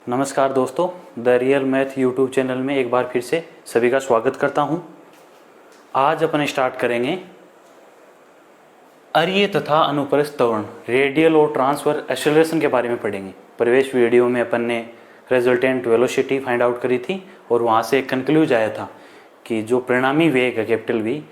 नमस्कार दोस्तों, the real math YouTube channel में एक बार फिर से सभी का स्वागत करता हूं। आज अपन स्टार्ट करेंगे अरीय तथा अनुप्रस्थ त्वरण, रेडियल और ट्रांसफर एक्सेलरेशन के बारे में पढ़ेंगे। प्रवेश वीडियो में अपन ने रिजल्टेंट वेलोसिटी फाइंड आउट करी थी और वहां से एक कंक्लूज आया था कि जो परिणामी वेग है कैपिटल वी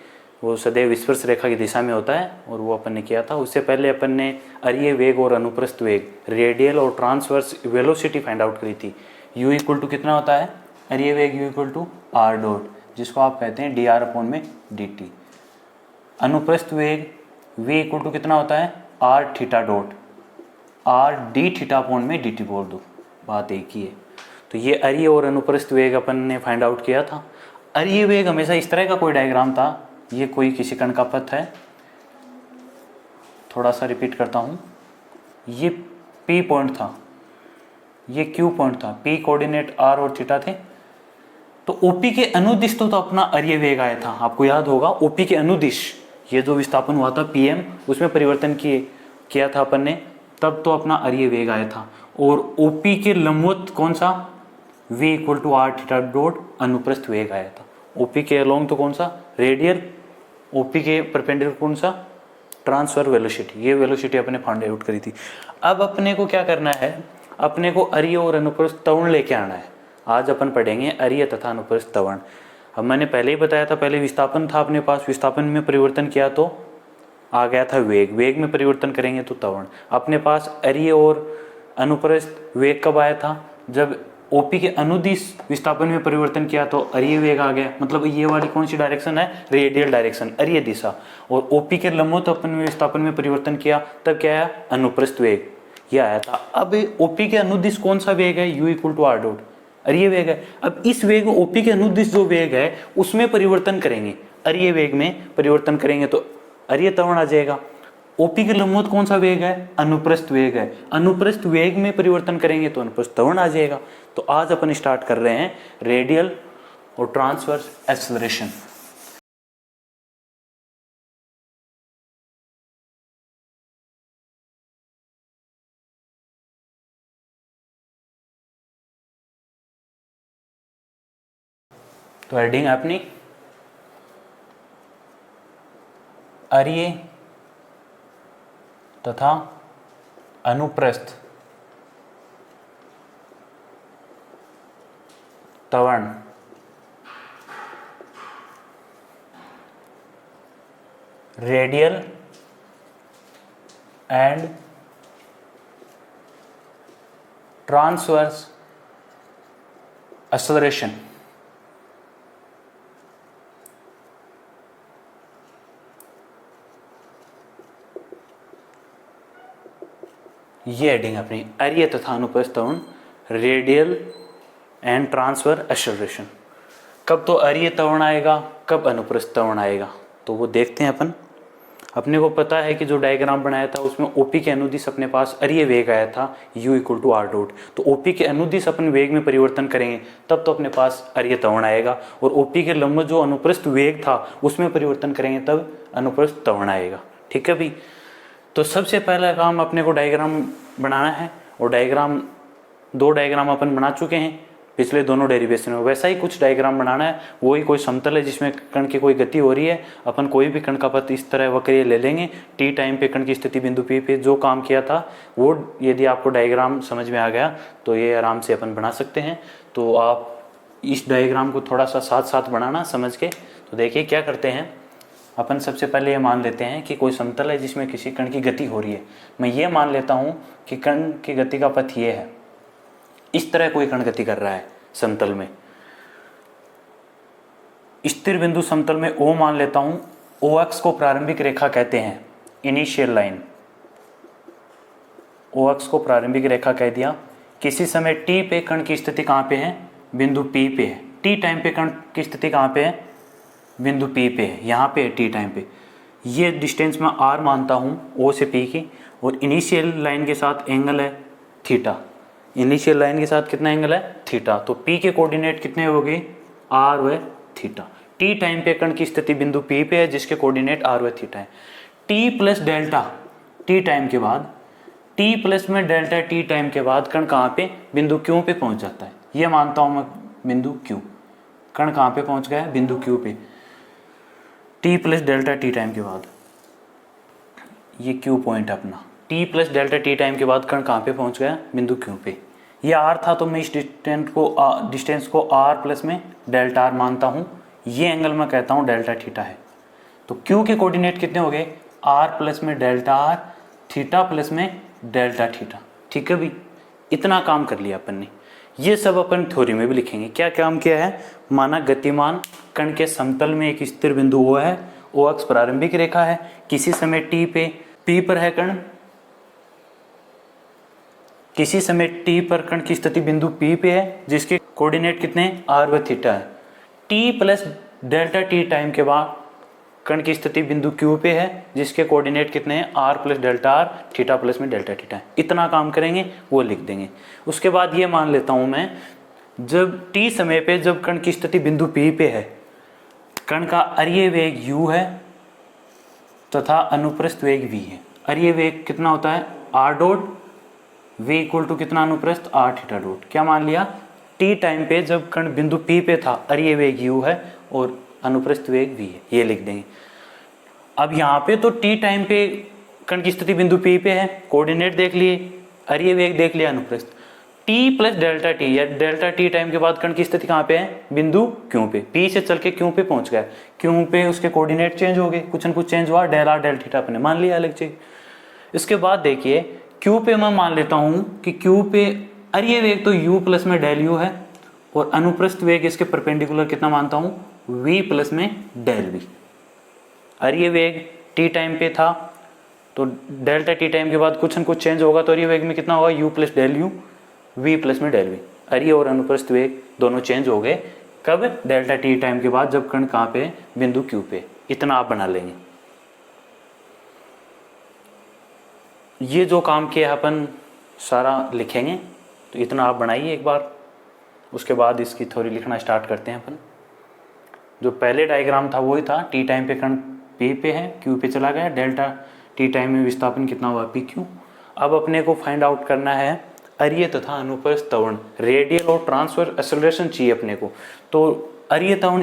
वो सदैव स्पर्श रेखा की दिशा में होता है और वो अपन ने किया था। उससे पहले अपन ने अरीय वेग और अनुप्रस्थ वेग, रेडियल और ट्रांसवर्स वेलोसिटी फाइंड आउट करी थी। u इक्वल टू कितना होता है? अरीय वेग u equal to r dot, जिसको आप कहते हैं dr/dt। अनुप्रस्थ वेग v इक्वल टू कितना होता है? r theta dot, r d थीटा/dt बोल दो, बात एक ही है। तो ये अरीय और अनुप्रस्थ वेग अपन ने फाइंड आउट किया था। अरीय वेग हमेशा इस तरह का कोई डायग्राम था, ये कोई किसी कण का पथ है। थोड़ा सा रिपीट करता हूँ, ये P पॉइंट था, ये Q पॉइंट था, P कोऑर्डिनेट R और थीटा थे। तो OP के अनुदिश तो अपना अरीय वेग आया था, आपको याद होगा। OP के अनुदिश ये जो विस्थापन हुआ था PM, उसमें परिवर्तन किया था अपन ने, तब तो अपना अरीय वेग आया था। और OP के लंबवत कौन सा? V equal to R theta dot अनुप्रस्थ वेग आया था। OP के अलोंग तो कौन सा? रेडियल। OP के परपेंडिकुलर कौन सा? Transfer velocity. ये वेलोसिटी अपने फाइंड आउट करी थी। अब अपने को क्या करना है? अपने को अरीय और अनुप्रस्थ त्वरण लेके आना है। आज अपन पढ़ेंगे अरीय तथा अनुप्रस्थ त्वरण। अब मैंने पहले ही बताया था, पहले विस्थापन था अपने पास, विस्थापन में परिवर्तन किया तो आ गया था वेग, वेग में परिवर्तन करेंगे तो त्वरण। अपने पास अरीय और अनुप्रस्थ वेग कब आया था? जब OP के अनुदिश विस्थापन में परिवर्तन किया तो अरीय वेग आ गया। मतलब ये वाली कौन सी डायरेक्शन है? रेडियल डायरेक्शन, अरीय दिशा। और OP के लंबवत अपन विस्थापन में परिवर्तन किया, तब क्या आया? अनुप्रस्थ वेग, ये आया था। अब OP के अनुदिश कौन सा वेग है? u equal to r dot, अरीय वेग है। अब इस वेग में OP के अनुदिश जो वेग है उसमें परिवर्तन करेंगे, अरीय वेग में परिवर्तन करेंगे तो अरीय त्वरण आ जाएगा। OP के लंबवत कौन सा वेग है? अनुप्रस्थ वेग है। अनुप्रस्थ वेग में परिवर्तन करेंगे तो अनुप्रस्थ त्वरण आ जाएगा। तो आज अपन स्टार्ट कर रहे हैं रेडियल और ट्रांसवर्स एक्सेलरेशन। तो हेडिंग अपनी अरीय तथा अनुप्रस्थ त्वरण रेडियल एंड ट्रांसवर्स एक्सेलरेशन। ये हेडिंग अपनी अरीय तथा अनुप्रस्थ त्वरण रेडियल एंड ट्रांसफर एक्सेलरेशन। कब तो अरीय त्वरण आएगा, कब अनुप्रस्थ त्वरण आएगा, तो वो देखते हैं अपन। अपने को पता है कि जो डायग्राम बनाया था उसमें OP के अनुदिश अपने पास अरीय वेग आया था u equal to r dot. तो OP के अनुदिश अपन वेग में परिवर्तन करेंगे तब तो अपने पास अरीय त्वरण आएगा। और OP के लंबवत जो अनुप्रस्थ वेग था उसमें परिवर्तन करेंगे तब अनुप्रस्थ त्वरण आएगा। ठीक है भाई। तो सबसे पहला काम अपने को डायग्राम बनाना है, और दो डायग्राम अपन बना चुके हैं पिछले दोनों डेरिवेशन में। वैसा ही कुछ डायग्राम बनाना है। वही कोई समतल है जिसमें कण की कोई गति हो रही है, अपन कोई भी कण का पथ इस तरह वक्रीय ले लेंगे। t टाइम पे कण की स्थिति बिंदु P पे जो काम किया था वो, यदि आपको डायग्राम समझ में आ गया तो ये आराम से अपन बना सकते हैं। तो आप इस डायग्राम को थोड़ा सा साथ साथ बनाना समझ के। तो देखिए क्या करते हैं अपन। सबसे पहले ये मान लेते हैं कि कोई समतल है जिसमें किसी कण की गति हो रही है। मैं ये मान लेता हूँ कि कण की गति का पथ ये है, इस तरह कोई कण गति कर रहा है समतल में। स्थिर बिंदु समतल में O मान लेता हूं। OX को प्रारंभिक रेखा कहते हैं, इनिशियल लाइन। OX को प्रारंभिक रेखा कह दिया। किसी समय t पे कण की स्थिति कहां पे है? बिंदु P पे है। t टाइम पे कण की स्थिति कहां पे है? बिंदु P पे है, यहां पे है t टाइम पे। ये डिस्टेंस मैं r मानता हूं O से P की, और इनिशियल लाइन के साथ एंगल है थीटा। इनिशियल लाइन के साथ कितना एंगल है? थीटा। तो P के कोऑर्डिनेट कितने हो गए? r व थीटा। t टाइम पे कण की स्थिति बिंदु P पे है जिसके कोऑर्डिनेट r व थीटा है। t plus delta, t time के बाद टी प्लस में डेल्टा टी टाइम के बाद कण कहाँ पे, बिंदु क्यू पे पहुंच जाता है। ये मानता हूं मैं बिंदु क्यू, कण कहाँ पे पहुंच गया है, बिंदु क्यू पे, T plus delta t time के बाद। ये क्यू पॉइंट है अपना, T plus delta t time के बाद कण कहाँ पे पहुंच गया, बिंदु क्यू पे। ये आर था तो मैं इस डिस्टेंस को आर प्लस में डेल्टा आर मानता हूँ। ये एंगल मैं कहता हूँ डेल्टा थीटा है। तो क्यू के कोऑर्डिनेट कितने हो गए, आर प्लस में डेल्टा आर, थीटा प्लस में डेल्टा थीटा। ठीक है भी, इतना काम कर लिया अपन ने। ये सब अपन थ्योरी में भी लिखेंगे। क्या काम किया है, माना गतिमान कण के समतल में एक स्थिर बिंदु ओ है, ओ अक्ष प्रारंभिक रेखा है, किसी समय टी पे, पी पर है कण, किसी समय टी पर कण की स्थिति बिंदु पी पे है, जिसके कोऑर्डिनेट कितने, आर व थीटा है। T plus delta t time के बाद कण की स्थिति बिंदु क्यू पे है, जिसके कोऑर्डिनेट कितने हैं, r plus delta r, theta plus में डेल्टा थीटा है। इतना काम करेंगे, वो लिख देंगे। उसके बाद ये मान लेता हूं मैं, जब टी समय पे जब कण की स्थिति बिंदु पी पे है, कण का अरीय वेग u है तथा अनुप्रस्थ वेग v है। अरीय वेग कितना होता है, r dot, v equal to कितना, अनुप्रस्थ r थीटा डॉट। क्या मान लिया, टी टाइम पे जब कण बिंदु p पे था, अरीय वेग u है और अनुप्रस्थ वेग v है। ये लिख देंगे। अब यहाँ पे तो टी टाइम पे कण की स्थिति बिंदु p पे है, कोऑर्डिनेट देख लिए, अरीय वेग देख लिया, अनुप्रस्थ। टी प्लस डेल्टा टी या डेल्टा टी टाइम के बाद कण की स्थिति कहाँ पे है, बिंदु क्यू पे। पी से चल के क्यू पे पहुंच गया, क्यू पे उसके कोऑर्डिनेट चेंज हो गए, कुछ न कुछ चेंज हुआ, डेल आर डेल थीटा अपने मान लिया अलग चीज। इसके बाद देखिए क्यू पे मैं मान लेता हूं कि क्यू पे अरीय वेग तो u प्लस में डेल u है और अनुप्रस्थ वेग इसके परपेंडिकुलर कितना मानता हूं, v प्लस में डेल v। अरीय वेग टी टाइम पे था तो डेल्टा टी टाइम के बाद कुछ न कुछ चेंज होगा, तो अरीय वेग में कितना होगा, u plus del u, v plus में डेल v। अरीय और अनुप्रस्थ वेग दोनों चेंज हो गए, कब, डेल्टा टी टाइम के बाद जब कण कहाँ पे, बिंदु q पे। इतना आप बना लेंगे। ये जो काम किया अपन सारा लिखेंगे, तो इतना आप बनाइए एक बार। उसके बाद इसकी थ्योरी लिखना स्टार्ट करते हैं अपन। जो पहले डायग्राम था वही था, टी टाइम पे कण पी पे है, क्यू पे चला गया, डेल्टा टी टाइम में विस्थापन कितना हुआ, पी क्यू। अब अपने को फाइंड आउट करना है अरीय तथा अनुप्रस्थ त्वरण, रेडियल और ट्रांसफर एक्सेलरेशन चाहिए अपने को। तो अरीय त्वरण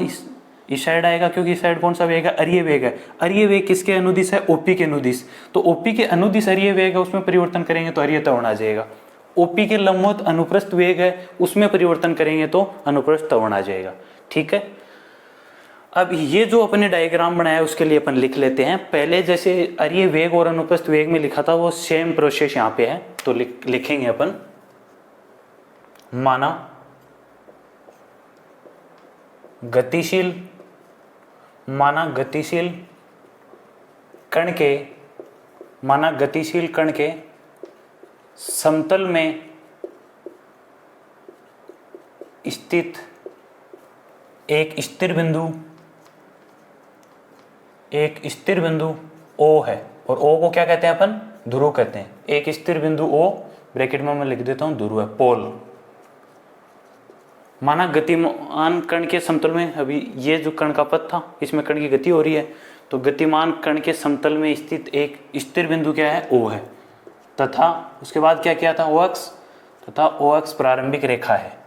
इस साइड आएगा, क्योंकि इस साइड कौन सा वेग है, अरीय वेग है। अरीय वेग किसके अनुदिश है, ओपी के अनुदिश। तो ओपी के अनुदिश अरीय वेग है, उसमें परिवर्तन करेंगे तो अरीय त्वरण आ जाएगा। ओपी के लंबवत अनुप्रस्थ वेग है, उसमें परिवर्तन करेंगे तो अनुप्रस्थ त्वरण आ जाएगा। ठीक है। अब ये जो अपने डायग्राम बनाया उसके लिए अपन लिख लेते हैं। पहले जैसे अरीय वेग और अनुप्रस्थ वेग में लिखा था वो सेम प्रोसेस यहाँ पे है, तो लिखेंगे अपन। माना गतिशील कण के समतल में स्थित एक स्थिर बिंदु O है, और O को क्या कहते हैं अपन, ध्रुव कहते हैं। एक स्थिर बिंदु O, ब्रैकेट में मैं लिख देता हूं ध्रुव है, पोल। माना गतिमान कण के समतल में, अभी ये जो कण का पथ था इसमें कण की गति हो रही है, तो गतिमान कण के समतल में स्थित एक स्थिर बिंदु क्या है, O है, तथा उसके बाद क्या किया था, O अक्ष, तथा O अक्ष प्रारंभिक रेखा है।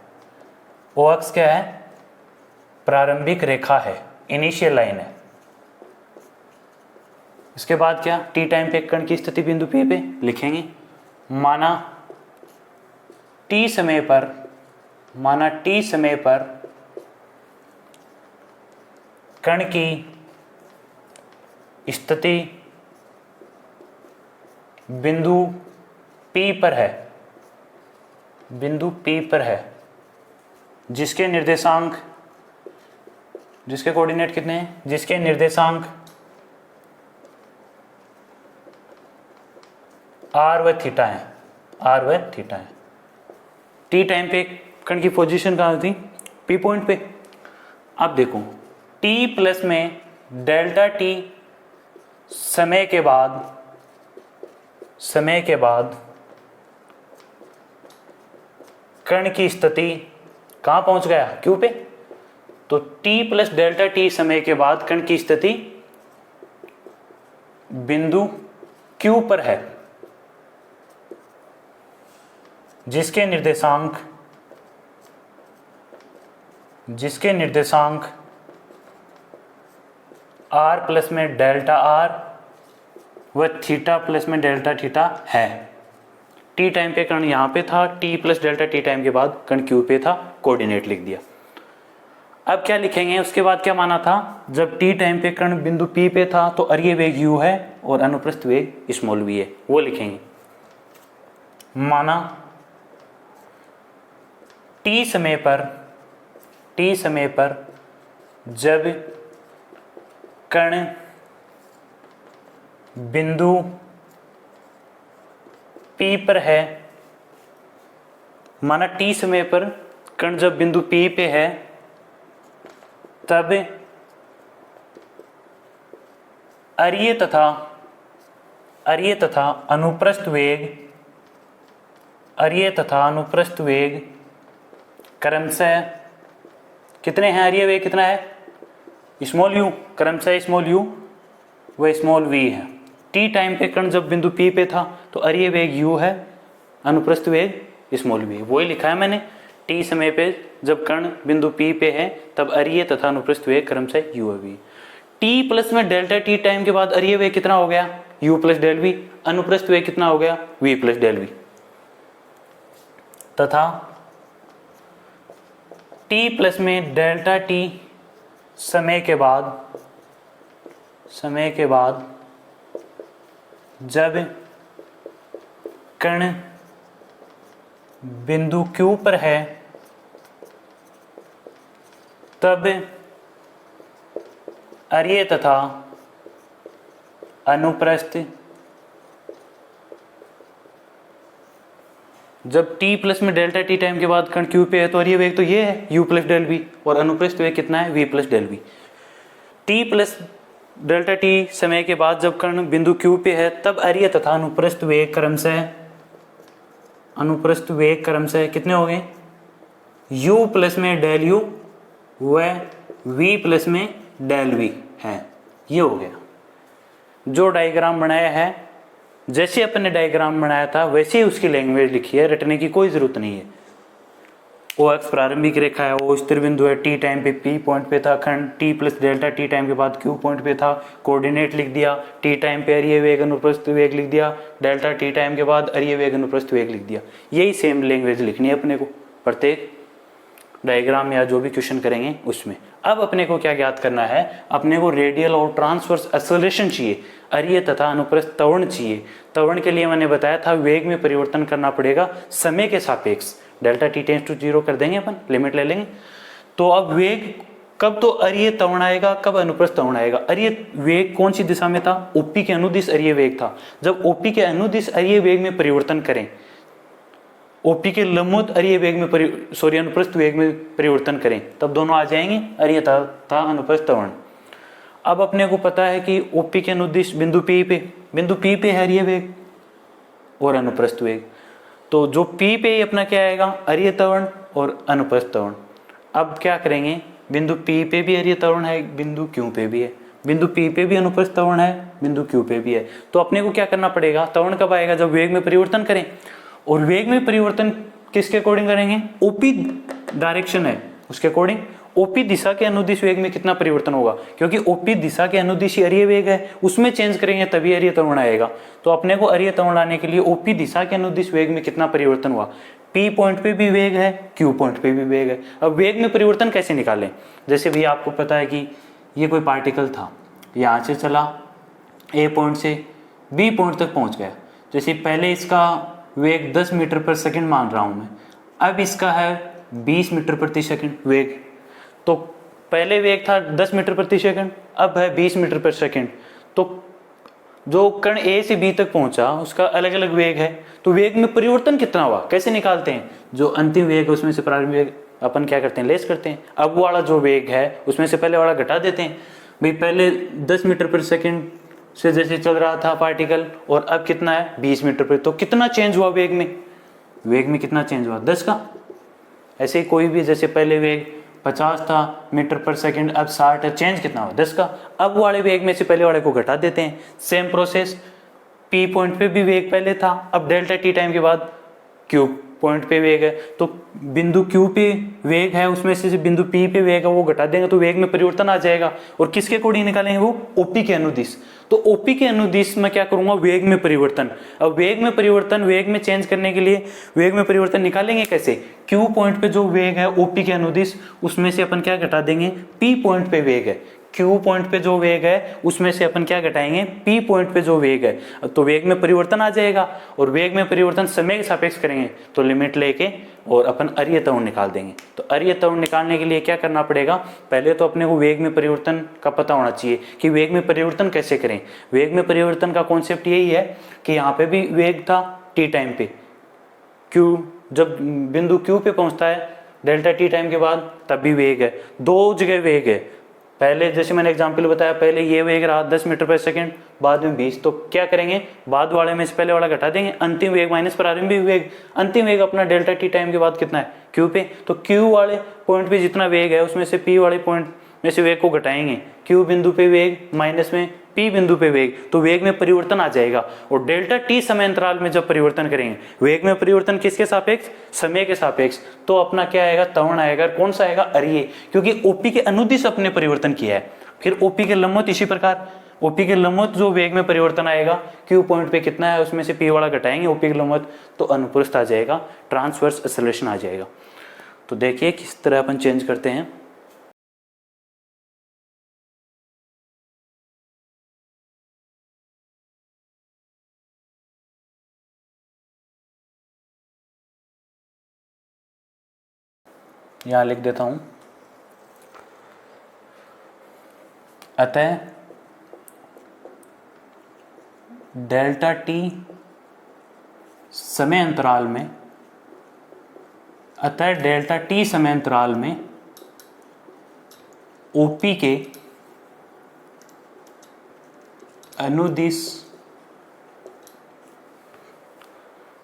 O अक्ष क्या है, प्रारंभिक रेखा है, इनिशियल लाइन है। इसके बाद क्या, टी टाइम पे कण की स्थिति बिंदु P पे लिखेंगे। माना टी समय पर कण की स्थिति बिंदु P पर है, जिसके कोऑर्डिनेट कितने हैं, जिसके निर्देशांक r व थीटा है। टी टाइम पे कण की पोजीशन कहाँ थी, P पॉइंट पे। अब देखो t प्लस में डेल्टा टी समय के बाद कण की स्थिति कहाँ पहुंच गया, Q पे। तो t प्लस डेल्टा टी समय के बाद कण की स्थिति बिंदु Q पर है। जिसके निर्देशांक r प्लस में डेल्टा r व थीटा प्लस में डेल्टा थीटा है। टी टाइम पे कण यहाँ पे था, T plus delta t time के बाद कण क्यू पे था, कोऑर्डिनेट लिख दिया। अब क्या लिखेंगे, उसके बाद क्या माना था, जब टी टाइम पे कण बिंदु पी पे था तो अरीय वेग u है और अनुप्रस्थ वेग स्मॉल v है, वो लिखेंगे। माना टी समय पर जब कण बिंदु P पर है, माना टी समय पर कण जब बिंदु P पे है, तब अरीय तथा अनुप्रस्थ वेग क्रमशः कितने हैं, अरीय वेग कितना है, स्मॉल u, क्रमशः स्मॉल u व स्मॉल v है। टी टाइम पे कण जब बिंदु P पे था तो अरीय वेग u है, अनुप्रस्थ वेग स्मॉल v है, वही लिखा है मैंने। टी समय पे जब कण बिंदु P पे है तब अरीय तथा अनुप्रस्थ वेग क्रमशः u और v। टी प्लस में डेल्टा टी टाइम के बाद अरीय वेग कितना हो गया, u प्लस डेल v, अनुप्रस्थ वेग कितना हो गया, v प्लस डेल v, तथा टी प्लस में डेल्टा टी समय के बाद जब कण बिंदु Q पर है तब अरीय तथा अनुप्रस्थ, जब t प्लस में डेल्टा टी टाइम के बाद कण Q पे है तो अरीय वेग तो ये है u प्लस डेल v और अनुप्रस्थ वेग कितना है, v plus del v। t plus delta t समय के बाद जब कण बिंदु Q पे है तब अरीय तथा अनुप्रस्थ वेग क्रमशः कितने हो गए, u प्लस में डेल u व v प्लस में डेल v है। ये हो गया जो डायग्राम बनाया है, जैसे अपन ने डायग्राम बनाया था वैसे ही उसकी लैंग्वेज लिखी है, रटने की कोई जरूरत नहीं है। ओ एक्स प्रारंभिक रेखा है, ओ स्थिर बिंदु है, टी टाइम पे पी पॉइंट पे था, खंड T plus delta t time के बाद क्यू पॉइंट पे था, कोऑर्डिनेट लिख दिया, टी टाइम पे अरीय वेग अनुप्रस्थ वेग लिख दिया, डेल्टा टी टाइम के बाद अरीय वेग अनुप्रस्थ वेग लिख दिया। यही सेम लैंग्वेज लिखनी है अपने को प्रत्येक डायग्राम या जो भी क्वेश्चन करेंगे उसमें। अब अपने को क्या ज्ञात करना है, अपने को रेडियल और ट्रांसवर्स एक्सेलरेशन चाहिए, अरीय तथा अनुप्रस्थ त्वरण चाहिए। त्वरण के लिए मैंने बताया था वेग में परिवर्तन करना पड़ेगा समय के सापेक्ष, डेल्टा टी टेंड्स टू 0 कर देंगे अपन, लिमिट ले लेंगे। तो अब वेग कब तो अरीय त्वरण आएगा, कब अनुप्रस्थ त्वरण आएगा। अरीय वेग कौन सी दिशा में था, ओपी के अनुदिश अरीय वेग था। जब ओपी के अनुदिश अरीय वेग में परिवर्तन करें, ओपी के लंबवत अरीय वेग में अनुप्रस्थ वेग में परिवर्तन करें, तब दोनों आ जाएंगे अरीय तथा अनुप्रस्थ त्वरण। अब अपने को पता है कि ओपी के अनुदिश बिंदु पी पे है अरीय वेग और अनुप्रस्थ वेग, तो जो पी पे अपना क्या आएगा, अरीय त्वरण और अनुप्रस्थ त्वरण। अब क्या करेंगे, बिंदु पी पे भी अरीय त्वरण है, बिंदु क्यू पे भी है, बिंदु पी पे भी अनुप्रस्थ त्वरण है, बिंदु क्यू पे भी है। तो अपने को क्या करना पड़ेगा, त्वरण कब आएगा, जब वेग में परिवर्तन करें। और वेग में परिवर्तन किसके अकॉर्डिंग करेंगे, ओपी डायरेक्शन है उसके अकॉर्डिंग। ओपी दिशा के अनुदिश वेग में कितना परिवर्तन होगा, क्योंकि ओपी दिशा के अनुदिश अरीय वेग है, उसमें चेंज करेंगे तभी अरीय त्वरण आएगा। तो अपने को अरीय त्वरण लाने के लिए ओपी दिशा के अनुदिश वेग में कितना परिवर्तन हुआ, पी पॉइंट पे भी वेग है, क्यू पॉइंट पे भी वेग है। अब वेग में परिवर्तन कैसे निकालें, जैसे भी आपको पता है कि ये कोई पार्टिकल था, यहाँ से चला ए पॉइंट से बी पॉइंट तक पहुँच गया। जैसे पहले इसका वेग 10 मीटर पर सेकंड मान रहा हूँ मैं, अब इसका है 20 मीटर प्रति सेकंड वेग। तो पहले वेग था 10 मीटर प्रति सेकंड, अब है 20 मीटर पर सेकंड। तो जो कण ए से बी तक पहुंचा उसका अलग अलग वेग है, तो वेग में परिवर्तन कितना हुआ कैसे निकालते हैं। जो अंतिम वेग है उसमें से प्रारंभिक वेग अपन क्या करते हैं, लेस करते हैं। अब वाला जो वेग है उसमें से पहले वाला घटा देते हैं। भाई पहले 10 मीटर पर सेकंड से जैसे चल रहा था पार्टिकल, और अब कितना है 20 मीटर पर, तो कितना चेंज हुआ वेग में कितना चेंज हुआ, 10 का। ऐसे ही कोई भी, जैसे पहले वेग 50 था मीटर पर सेकंड, अब 60 है, चेंज कितना हुआ 10 का। अब वाले वेग में से पहले वाले को घटा देते हैं। सेम प्रोसेस, पी पॉइंट पे भी वेग पहले था, अब डेल्टा टी टाइम के बाद क्यू पॉइंट पे वेग है, तो बिंदु Q पे वेग है, उसमें से बिंदु P पे वेग है, वो घटा देंगे तो वेग में परिवर्तन आ जाएगा। और किसके अकॉर्डिंग निकालेंगे? वो OP के अनुदिश। तो OP के अनुदिश में क्या करूंगा? वेग में परिवर्तन। अब वेग में परिवर्तन, वेग में चेंज करने के लिए वेग में परिवर्तन निकालेंगे कैसे? Q पॉइंट पे जो वेग है OP के अनुदिश, उसमें से अपन क्या घटा देंगे? P पॉइंट पे वेग है, Q पॉइंट पे जो वेग है उसमें से अपन क्या घटाएंगे? P पॉइंट पे जो वेग है। तो वेग में परिवर्तन आ जाएगा, और वेग में परिवर्तन समय के सापेक्ष करेंगे तो लिमिट लेके और अपन अरीय त्वरण निकाल देंगे। तो अरीय त्वरण निकालने के लिए क्या करना पड़ेगा? पहले तो अपने को वेग में परिवर्तन का पता होना चाहिए कि वेग में परिवर्तन कैसे करें। वेग में परिवर्तन का कॉन्सेप्ट यही है कि यहाँ पे भी वेग था टी टाइम पे, Q जब बिंदु Q पे पहुंचता है डेल्टा टी टाइम के बाद, तब भी वेग है। दो जगह वेग है, पहले जैसे मैंने एग्जांपल बताया, पहले ये वेग रहा 10 मीटर पर सेकंड, बाद में 20। तो क्या करेंगे? बाद वाले में से पहले वाला घटा देंगे, अंतिम वेग माइनस प्रारंभिक वेग। अंतिम वेग अपना डेल्टा टी टाइम के बाद कितना है? Q पे। तो Q वाले पॉइंट पे जितना वेग है उसमें से P वाले पॉइंट में से वेग को घटाएंगे। Q बिंदु पे वेग माइनस में P बिंदु पे वेग, तो वेग में परिवर्तन आ जाएगा। और डेल्टा टी समय अंतराल में जब परिवर्तन करेंगे, वेग में परिवर्तन किसके सापेक्ष? समय के सापेक्ष। तो अपना क्या आएगा? त्वरण आएगा। कौन सा आएगा? अरीय, क्योंकि OP के अनुदिश अपने परिवर्तन किया है। फिर OP के लंबवत इसी प्रकार, OP के लंबवत जो वेग में परिवर्तन आएगा, Q पॉइंट पे कितना है उसमें से P वाला घटाएंगे OP के लंबवत, तो अनुप्रस्थ आ जाएगा, ट्रांसवर्स एक्सेलरेशन आ जाएगा। तो देखिए किस तरह अपन चेंज करते हैं। यहां लिख देता हूं, अतः डेल्टा टी समय अंतराल में, अतः डेल्टा टी समय अंतराल में OP के अनुदिश,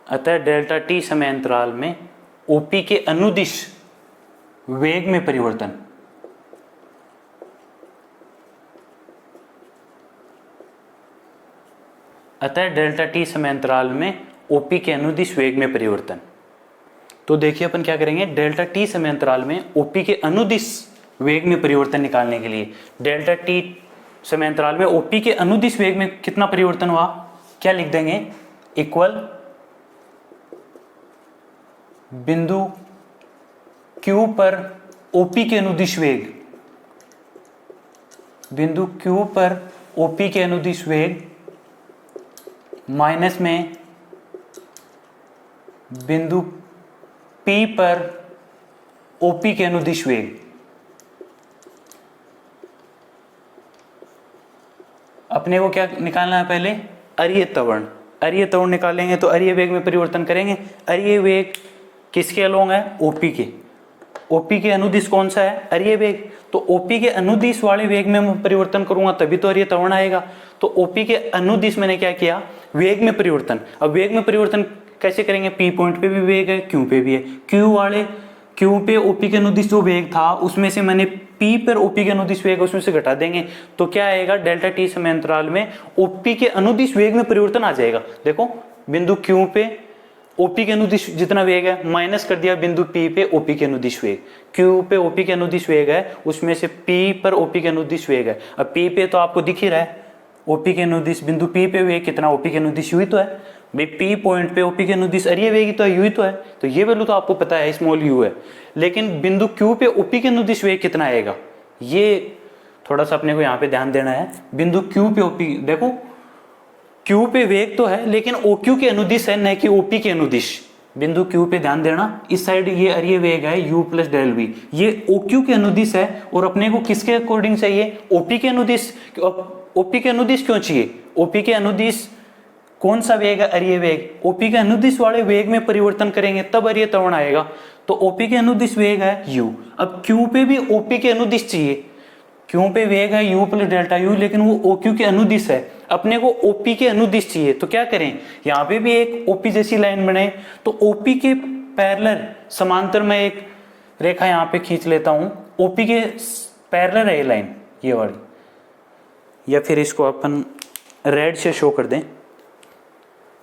अतः डेल्टा टी समय अंतराल में OP के अनुदिश वेग में परिवर्तन, अतः डेल्टा टी समय अंतराल में OP के अनुदिश वेग में परिवर्तन। तो देखिए अपन क्या करेंगे? डेल्टा टी समय अंतराल में OP के अनुदिश वेग में परिवर्तन निकालने के लिए, डेल्टा टी समय अंतराल में OP के अनुदिश वेग में कितना परिवर्तन हुआ, क्या लिख देंगे? इक्वल बिंदु Q पर OP के अनुदिश वेग, बिंदु Q पर OP के अनुदिश वेग माइनस में बिंदु P पर OP के अनुदिश वेग। अपने को क्या निकालना है? पहले अरीय त्वरण। अरीय त्वरण निकालेंगे तो अरीय वेग में परिवर्तन करेंगे। अरीय वेग किसके अलोंग है? OP के। OP के अनुदिश कौन सा है? अरीय वेग। तो OP के अनुदिश वाले वेग में मैं परिवर्तन करूंगा तभी तो अरीय त्वरण आएगा। तो OP के अनुदिश मैंने क्या किया? वेग में परिवर्तन। अब वेग में परिवर्तन कैसे करेंगे? P पॉइंट पे भी वेग है, Q पे भी है। Q पे OP के अनुदिश जो वेग था उसमें से मैंने P पर OP के अनुदिश वेग उसमें से घटा देंगे, तो क्या आएगा? डेल्टा टी समय अंतराल में OP के अनुदिश वेग में परिवर्तन आ जाएगा। देखो बिंदु Q पे OP के अनुदिश जितना वेग है माइनस कर दिया बिंदु P पे OP के अनुदिश वेग। Q पे OP के अनुदिश वेग है, उसमें से P पर OP के अनुदिश वेग है। अब P पे तो आपको दिख ही रहा है OP के अनुदिश, बिंदु P पे वेग कितना? OP के अनुदिश u ही तो है भाई। P पॉइंट पे OP के अनुदिश अरीय वेग ही तो है, u ही तो है। तो ये वैल्यू तो आपको पता है, स्मॉल u है। लेकिन बिंदु Q पे OP के अनुदिश वेग कितना आएगा, ये थोड़ा सा अपने को यहाँ पे ध्यान देना है। बिंदु Q पे OP, देखो Q पे वेग तो है लेकिन OQ के अनुदिश है, न कि OP के अनुदिश। बिंदु Q पे ध्यान देना, इस साइड ये अरीय वेग है u प्लस डेल v, ये OQ के अनुदिश है। और अपने को किसके अकॉर्डिंग चाहिए? OP के अनुदिश। OP के अनुदिश क्यों चाहिए? OP के अनुदिश कौन सा वेग है? अरीय वेग। OP के अनुदिश वाले वेग में परिवर्तन करेंगे तब अरीय त्वरण आएगा। तो OP के अनुदिश वेग है u। अब Q पे भी OP के अनुदिश चाहिए। Q पे वेग है u प्लस डेल्टा u, लेकिन वो OQ के अनुदिश है। अपने को OP के अनुदिश चाहिए, तो क्या करें? यहाँ पे भी एक OP जैसी लाइन बने, तो OP के पैरेलल समांतर में एक रेखा यहाँ पे खींच लेता हूँ। OP के पैरेलल है ये लाइन, ये वाली, या फिर इसको अपन रेड से शो कर दें।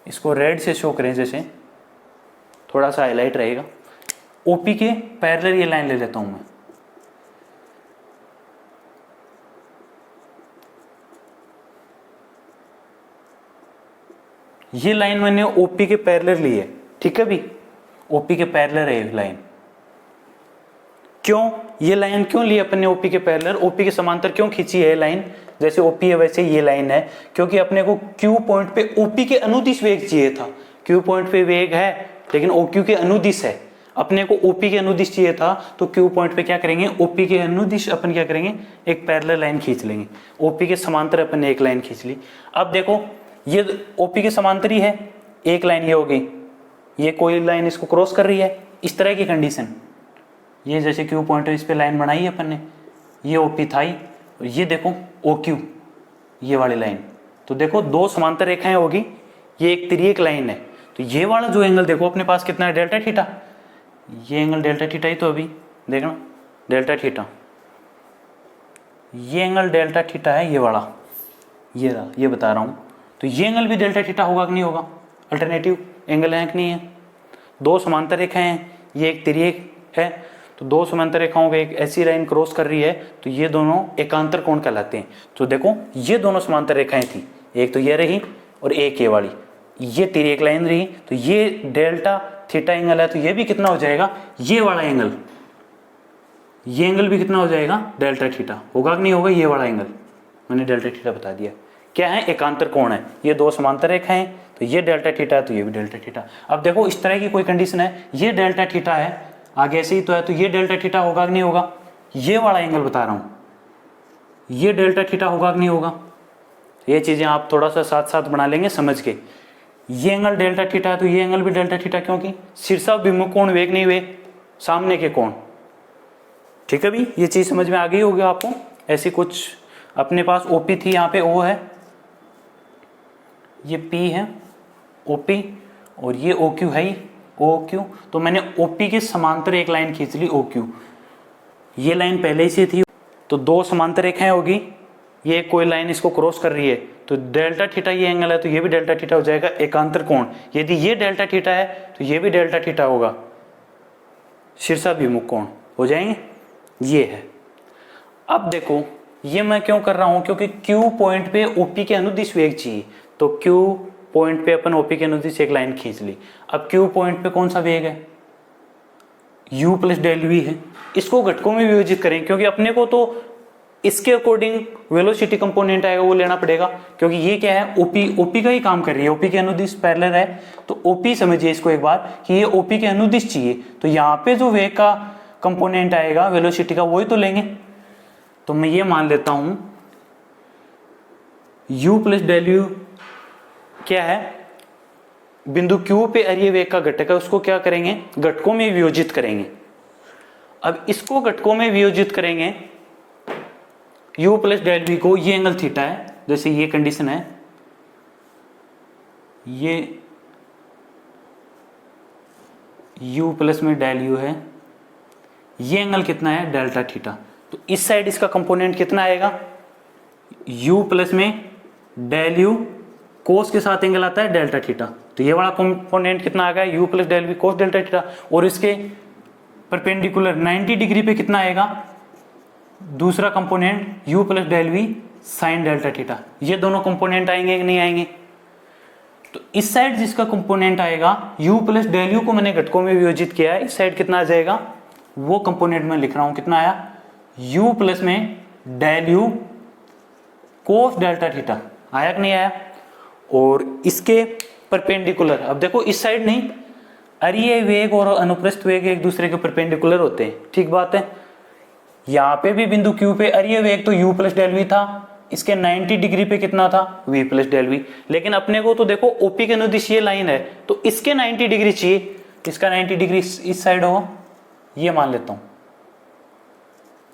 इसको रेड से शो करें, जैसे थोड़ा सा हाईलाइट रहेगा। ओपी के पैरेलल ये लाइन ले लेता हूं मैं, ये लाइन मैंने ओपी के पैरेलल ली है, ठीक है भी, ओपी के पैरेलल है ये लाइन। क्यों ये लाइन क्यों ली अपने ओपी के पैरेलल, ओपी के समांतर क्यों खींची है लाइन, जैसे ओपी है वैसे ये लाइन है, क्योंकि अपने को क्यू पॉइंट पे ओपी के अनुदिश वेग चाहिए था। क्यू पॉइंट पे वेग है लेकिन ओक्यू के अनुदिश है, अपने को ओपी के अनुदिश चाहिए था, तो क्यू पॉइंट पे क्या करेंगे, ओपी के अनुदिश अपन क्या करेंगे, एक पैरेलल लाइन खींच लेंगे। ओपी के समांतर अपन ने एक लाइन खींच ली। अब देखो ये ओपी के समांतर ही है, एक लाइन ये हो गई, ये कोई लाइन इसको क्रॉस कर रही है, इस तरह की कंडीशन, ये जैसे क्यू पॉइंट है इस पे लाइन बनाई है अपन ने, ये ओपी था ही, ये देखो ओ क्यू ये वाली लाइन, तो देखो दो समांतर रेखाएं होगी, ये एक तिर्यक लाइन है, तो ये वाला जो एंगल देखो अपने पास कितना है, डेल्टा थीटा, ये एंगल डेल्टा थीटा ही तो अभी देखना डेल्टा थीटा, ये एंगल डेल्टा थीटा है, ये वाला ये रहा, ये बता रहा हूँ, तो ये एंगल भी डेल्टा थीटा होगा कि नहीं होगा, अल्टरनेटिव एंगल है कि नहीं है। दो समांतर रेखाएं हैं, ये एक तिर्यक है, तो दो समांतर रेखाओं के एक ऐसी लाइन क्रॉस कर रही है, तो ये दोनों एकांतर कोण कहलाते हैं। तो देखो ये दोनों समांतर रेखाएं थी, एक तो ये रही और एक ये वाली, ये तिर्यक लाइन रही, तो ये डेल्टा थीटा एंगल है, तो ये भी कितना हो जाएगा, ये वाला एंगल, ये एंगल भी कितना हो जाएगा, डेल्टा थीटा होगा कि नहीं होगा, ये वाला एंगल मैंने डेल्टा थीटा बता दिया, क्या है, एकांतर कोण है, ये दो समांतर रेखाएं हैं, तो ये डेल्टा थीटा है, तो ये भी डेल्टा थीटा। अब देखो इस तरह की कोई कंडीशन है, ये डेल्टा थीटा है, आगे ऐसे ही तो है, तो ये डेल्टा थीटा होगा कि नहीं होगा, ये वाला एंगल बता रहा हूं, ये डेल्टा थीटा होगा कि नहीं होगा, ये चीजें आप थोड़ा सा साथ साथ बना लेंगे समझ के। ये एंगल डेल्टा थीटा है, तो ये एंगल भी डेल्टा थीटा, क्योंकि शीर्षाभिमुख कोण वेग नहीं वेग सामने के कोण, ठीक है भी, ये चीज समझ में आ गई होगी आपको। ऐसी कुछ अपने पास ओपी थी, यहाँ पे ओ है, ये पी है ओपी, और ये ओ क्यू है ही ओ क्यू, तो मैंने ओपी के समांतर एक लाइन खींच ली ओ क्यू, ये लाइन पहले ही से थी, तो दो समांतर रेखाएं होगी, ये कोई लाइन इसको क्रॉस कर रही है, तो डेल्टा थीटा ये एंगल है, तो ये भी डेल्टा थीटा हो जाएगा, एकांतर कोण, यदि ये डेल्टा थीटा है तो ये भी डेल्टा थीटा होगा, शीर्षाभिमुख कोण हो जाएंगे, ये है। अब देखो ये मैं क्यों कर रहा हूं, क्योंकि क्यू पॉइंट पे ओपी के अनुदिश वेग चाहिए, तो क्यू पॉइंट पे अपन ओपी के अनुदिश एक लाइन खींच ली। अब क्यू पॉइंट पे कौन सा वेग है, u प्लस डेल वी है, इसको घटकों में विभाजित करें, क्योंकि अपने को तो इसके अकॉर्डिंग वेलोसिटी कंपोनेंट आएगा वो लेना पड़ेगा, क्योंकि ये क्या है, ओपी का ही काम कर रही है, ओपी के अनुदिश पैरेलल है, तो ओपी समझिए इसको एक बार कि ये ओपी के अनुदिश चाहिए, तो यहाँ पे जो वेग का कंपोनेंट आएगा वेलोसिटी का वही तो लेंगे। तो मैं ये मान लेता हूं u प्लस डेल यू क्या है, बिंदु Q पे अरिय वेग का घटक है, उसको क्या करेंगे, घटकों में वियोजित करेंगे। अब इसको घटकों में वियोजित करेंगे, u प्लस डेल वी को, ये एंगल थीटा है, जैसे ये कंडीशन है, ये u प्लस में डेल u है, ये एंगल कितना है, डेल्टा थीटा, तो इस साइड इसका कंपोनेंट कितना आएगा, u प्लस में डेल यू कोस के साथ एंगल आता है डेल्टा थीटा, तो ये वाला कंपोनेंट कितना आ गया, u plus del v cos delta theta, और इसके परपेंडिकुलर 90 डिग्री पे कितना आएगा, दूसरा component u plus del v sine delta theta, ये दोनों कंपोनेंट आएंगे कि नहीं आएंगे। तो इस साइड जिसका कंपोनेंट आएगा u प्लस डेल यू को मैंने घटकों में वियोजित किया है, इस साइड कितना आ जाएगा, वो कंपोनेंट में लिख रहा हूं, कितना आया, u प्लस में del u cos delta theta, आया कि नहीं आया। और इसके परपेंडिकुलर, अब देखो इस साइड नहीं, अरिय वेग और अनुप्रस्थ वेग एक दूसरे के परपेंडिकुलर होते हैं, ठीक बात है। यहाँ पे भी बिंदु Q पे अरिय वेग तो u प्लस डेल वी था, इसके 90 डिग्री पे कितना था, v प्लस डेल वी, लेकिन अपने को तो देखो ओपी के अनुदिश ये लाइन है, तो इसके 90 डिग्री चाहिए, इसका 90 डिग्री इस साइड होगा, ये मान लेता हूं,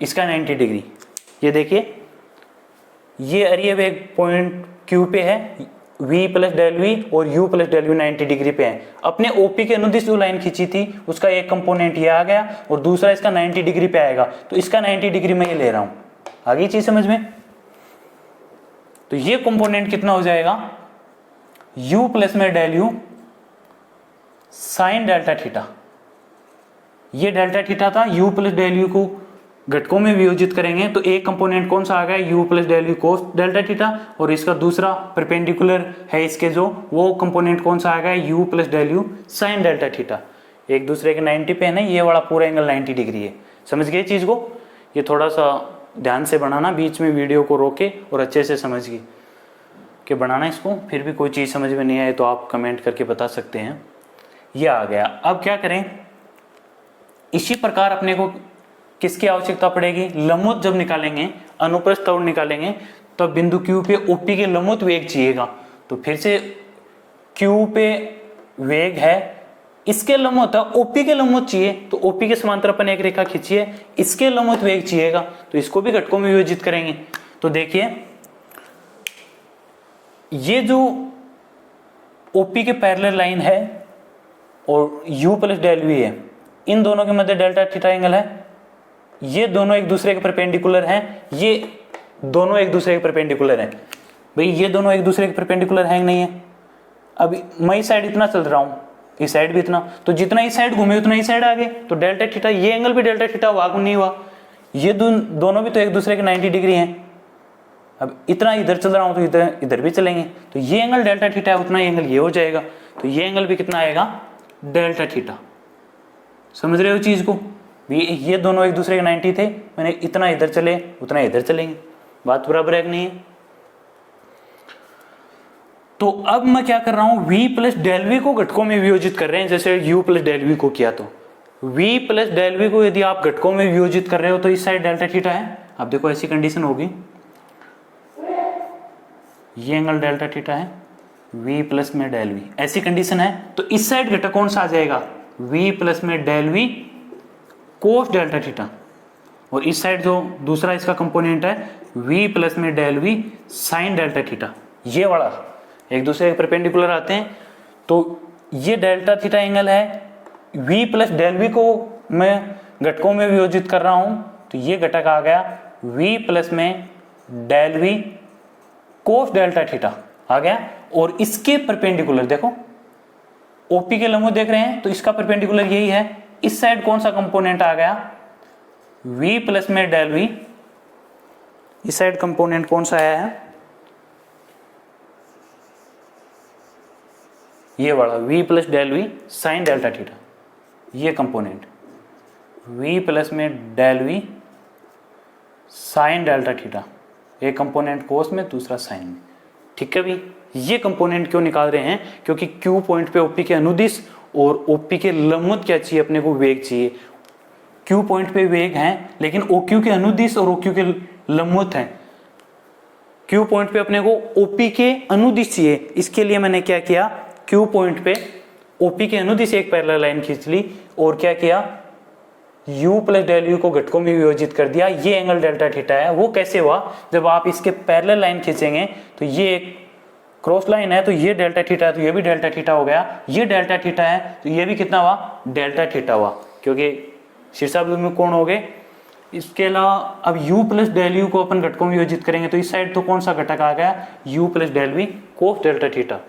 इसका 90 डिग्री, ये देखिए ये अरिय वेग पॉइंट Q पे है, v प्लस डेल वी और u plus del v 90 degree पे है। अपने OP के अनुदिश जो लाइन खींची थी उसका एक कंपोनेंट ये आ गया और दूसरा इसका 90 डिग्री पे आएगा, तो इसका 90 डिग्री में ये ले रहा हूं, आगे चीज समझ में। तो ये कंपोनेंट कितना हो जाएगा, u प्लस में del u sine delta theta, ये डेल्टा थीटा था, u प्लस डेल यू को घटकों में वियोजित करेंगे तो एक कंपोनेंट कौन सा आ गया, u plus del u cos delta theta, और इसका दूसरा परपेंडिकुलर है इसके जो, वो कंपोनेंट कौन सा आ गया, u plus del u sine delta theta. एक दूसरे के 90 पे है ना, ये वाला पूरा एंगल 90 डिग्री है। समझ गए चीज को? ये थोड़ा सा ध्यान से बनाना, बीच में वीडियो को रोके और अच्छे से समझ गए कि बनाना इसको। फिर भी कोई चीज समझ में नहीं आए तो आप कमेंट करके बता सकते हैं। ये आ गया। अब क्या करें, इसी प्रकार अपने को किसकी आवश्यकता पड़ेगी, लंबवत जब निकालेंगे, अनुप्रस्थ तोड़ निकालेंगे, तो बिंदु Q पे OP के लंबवत वेग चाहिएगा। तो फिर से Q पे वेग है, इसके लंबवत है, OP के लंबवत चाहिए, तो OP के समांतर अपन एक रेखा खींचिए, इसके लंबवत वेग चाहिएगा, तो इसको भी घटकों में विभाजित करेंगे। तो देखिए ये जो OP के पैरेलल लाइन है और U प्लस डेल V है, इन दोनों के मध्य डेल्टा थीटा एंगल है, ये दोनों एक दूसरे के परपेंडिकुलर हैं, ये दोनों एक दूसरे के परपेंडिकुलर हैं। भाई ये दोनों एक दूसरे के परपेंडिकुलर हैं नहीं है? अब मैं इस साइड इतना चल रहा हूं, इस साइड भी इतना, तो जितना इस साइड घूमे उतना इस साइड आगे, तो डेल्टा थीटा, ये एंगल भी डेल्टा थीटा हुआ नहीं हुआ? ये दोनों भी तो एक दूसरे के 90 डिग्री हैं। अब इतना इधर चल रहा हूं तो इधर भी चलेंगे, तो ये एंगल डेल्टा थीटा है, उतना एंगल ये हो जाएगा, तो ये एंगल भी कितना आएगा, डेल्टा थीटा। समझ रहे हो चीज को? ये दोनों एक दूसरे के 90 थे, मैंने इतना इधर चले उतना इधर चलेंगे, बात बराबर है कि नहीं है? तो अब मैं क्या कर रहा हूं, v प्लस डेल वी को घटकों में वियोजित कर रहे हैं, जैसे u प्लस डेल वी को किया। तो v प्लस डेल वी को यदि आप घटकों में वियोजित कर रहे हो तो इस साइड डेल्टा थीटा है। अब देखो ऐसी कंडीशन होगी, ये एंगल डेल्टा थीटा है, v प्लस में डेल वी, ऐसी कंडीशन है, तो इस साइड घटक कौन सा आ जाएगा, v प्लस में del v cos delta theta, और इस साइड जो दूसरा इसका कंपोनेंट है v प्लस में del v sine delta theta, ये वाला एक दूसरे के परपेंडिकुलर आते हैं। तो ये डेल्टा थीटा एंगल है, v प्लस डेल वी को मैं घटकों में वियोजित कर रहा हूं, तो ये घटक आ गया v प्लस में del v cos delta theta आ गया, और इसके परपेंडिकुलर देखो OP के लंबवत देख रहे हैं, तो इसका परपेंडिकुलर यही है। इस साइड कौन सा कंपोनेंट आ गया, v प्लस में डेल वी, इस साइड कंपोनेंट कौन सा आया है, ये वाला v plus del v sine delta theta, ये कंपोनेंट v प्लस में del v sine delta theta, एक कंपोनेंट कोस में दूसरा साइन में। ठीक है भी, ये कंपोनेंट क्यों निकाल रहे हैं, क्योंकि Q पॉइंट पे OP के अनुदिश और OP के लंबवत क्या चाहिए, अपने को वेग चाहिए। Q पॉइंट पे वेग हैं, लेकिन OQ के अनुदिश और OQ के लंबवत हैं। Q पॉइंट पे अपने को OP के अनुदिश चाहिए, इसके लिए मैंने क्या किया, Q पॉइंट पे OP के अनुदिश एक पैरेलल लाइन खींच ली, और क्या किया, U प्लस डेल यू को घटकों में वियोजित कर दिया। ये एंगल डेल्टा थीटा है। वो कैसे हुआ, जब आप इसके पैरेलल लाइन खींचेंगे तो ये एक क्रॉस लाइन है, तो ये डेल्टा थीटा है, तो ये भी डेल्टा थीटा हो गया। ये डेल्टा थीटा है तो ये भी कितना हुआ, डेल्टा थीटा हुआ, क्योंकि शीर्षाभिमुख कोण हो गए। इसके अलावा अब u प्लस डेल यू को अपन घटकों में वियोजित करेंगे, तो इस साइड तो कौन सा घटक आ गया, u plus del v cos delta theta.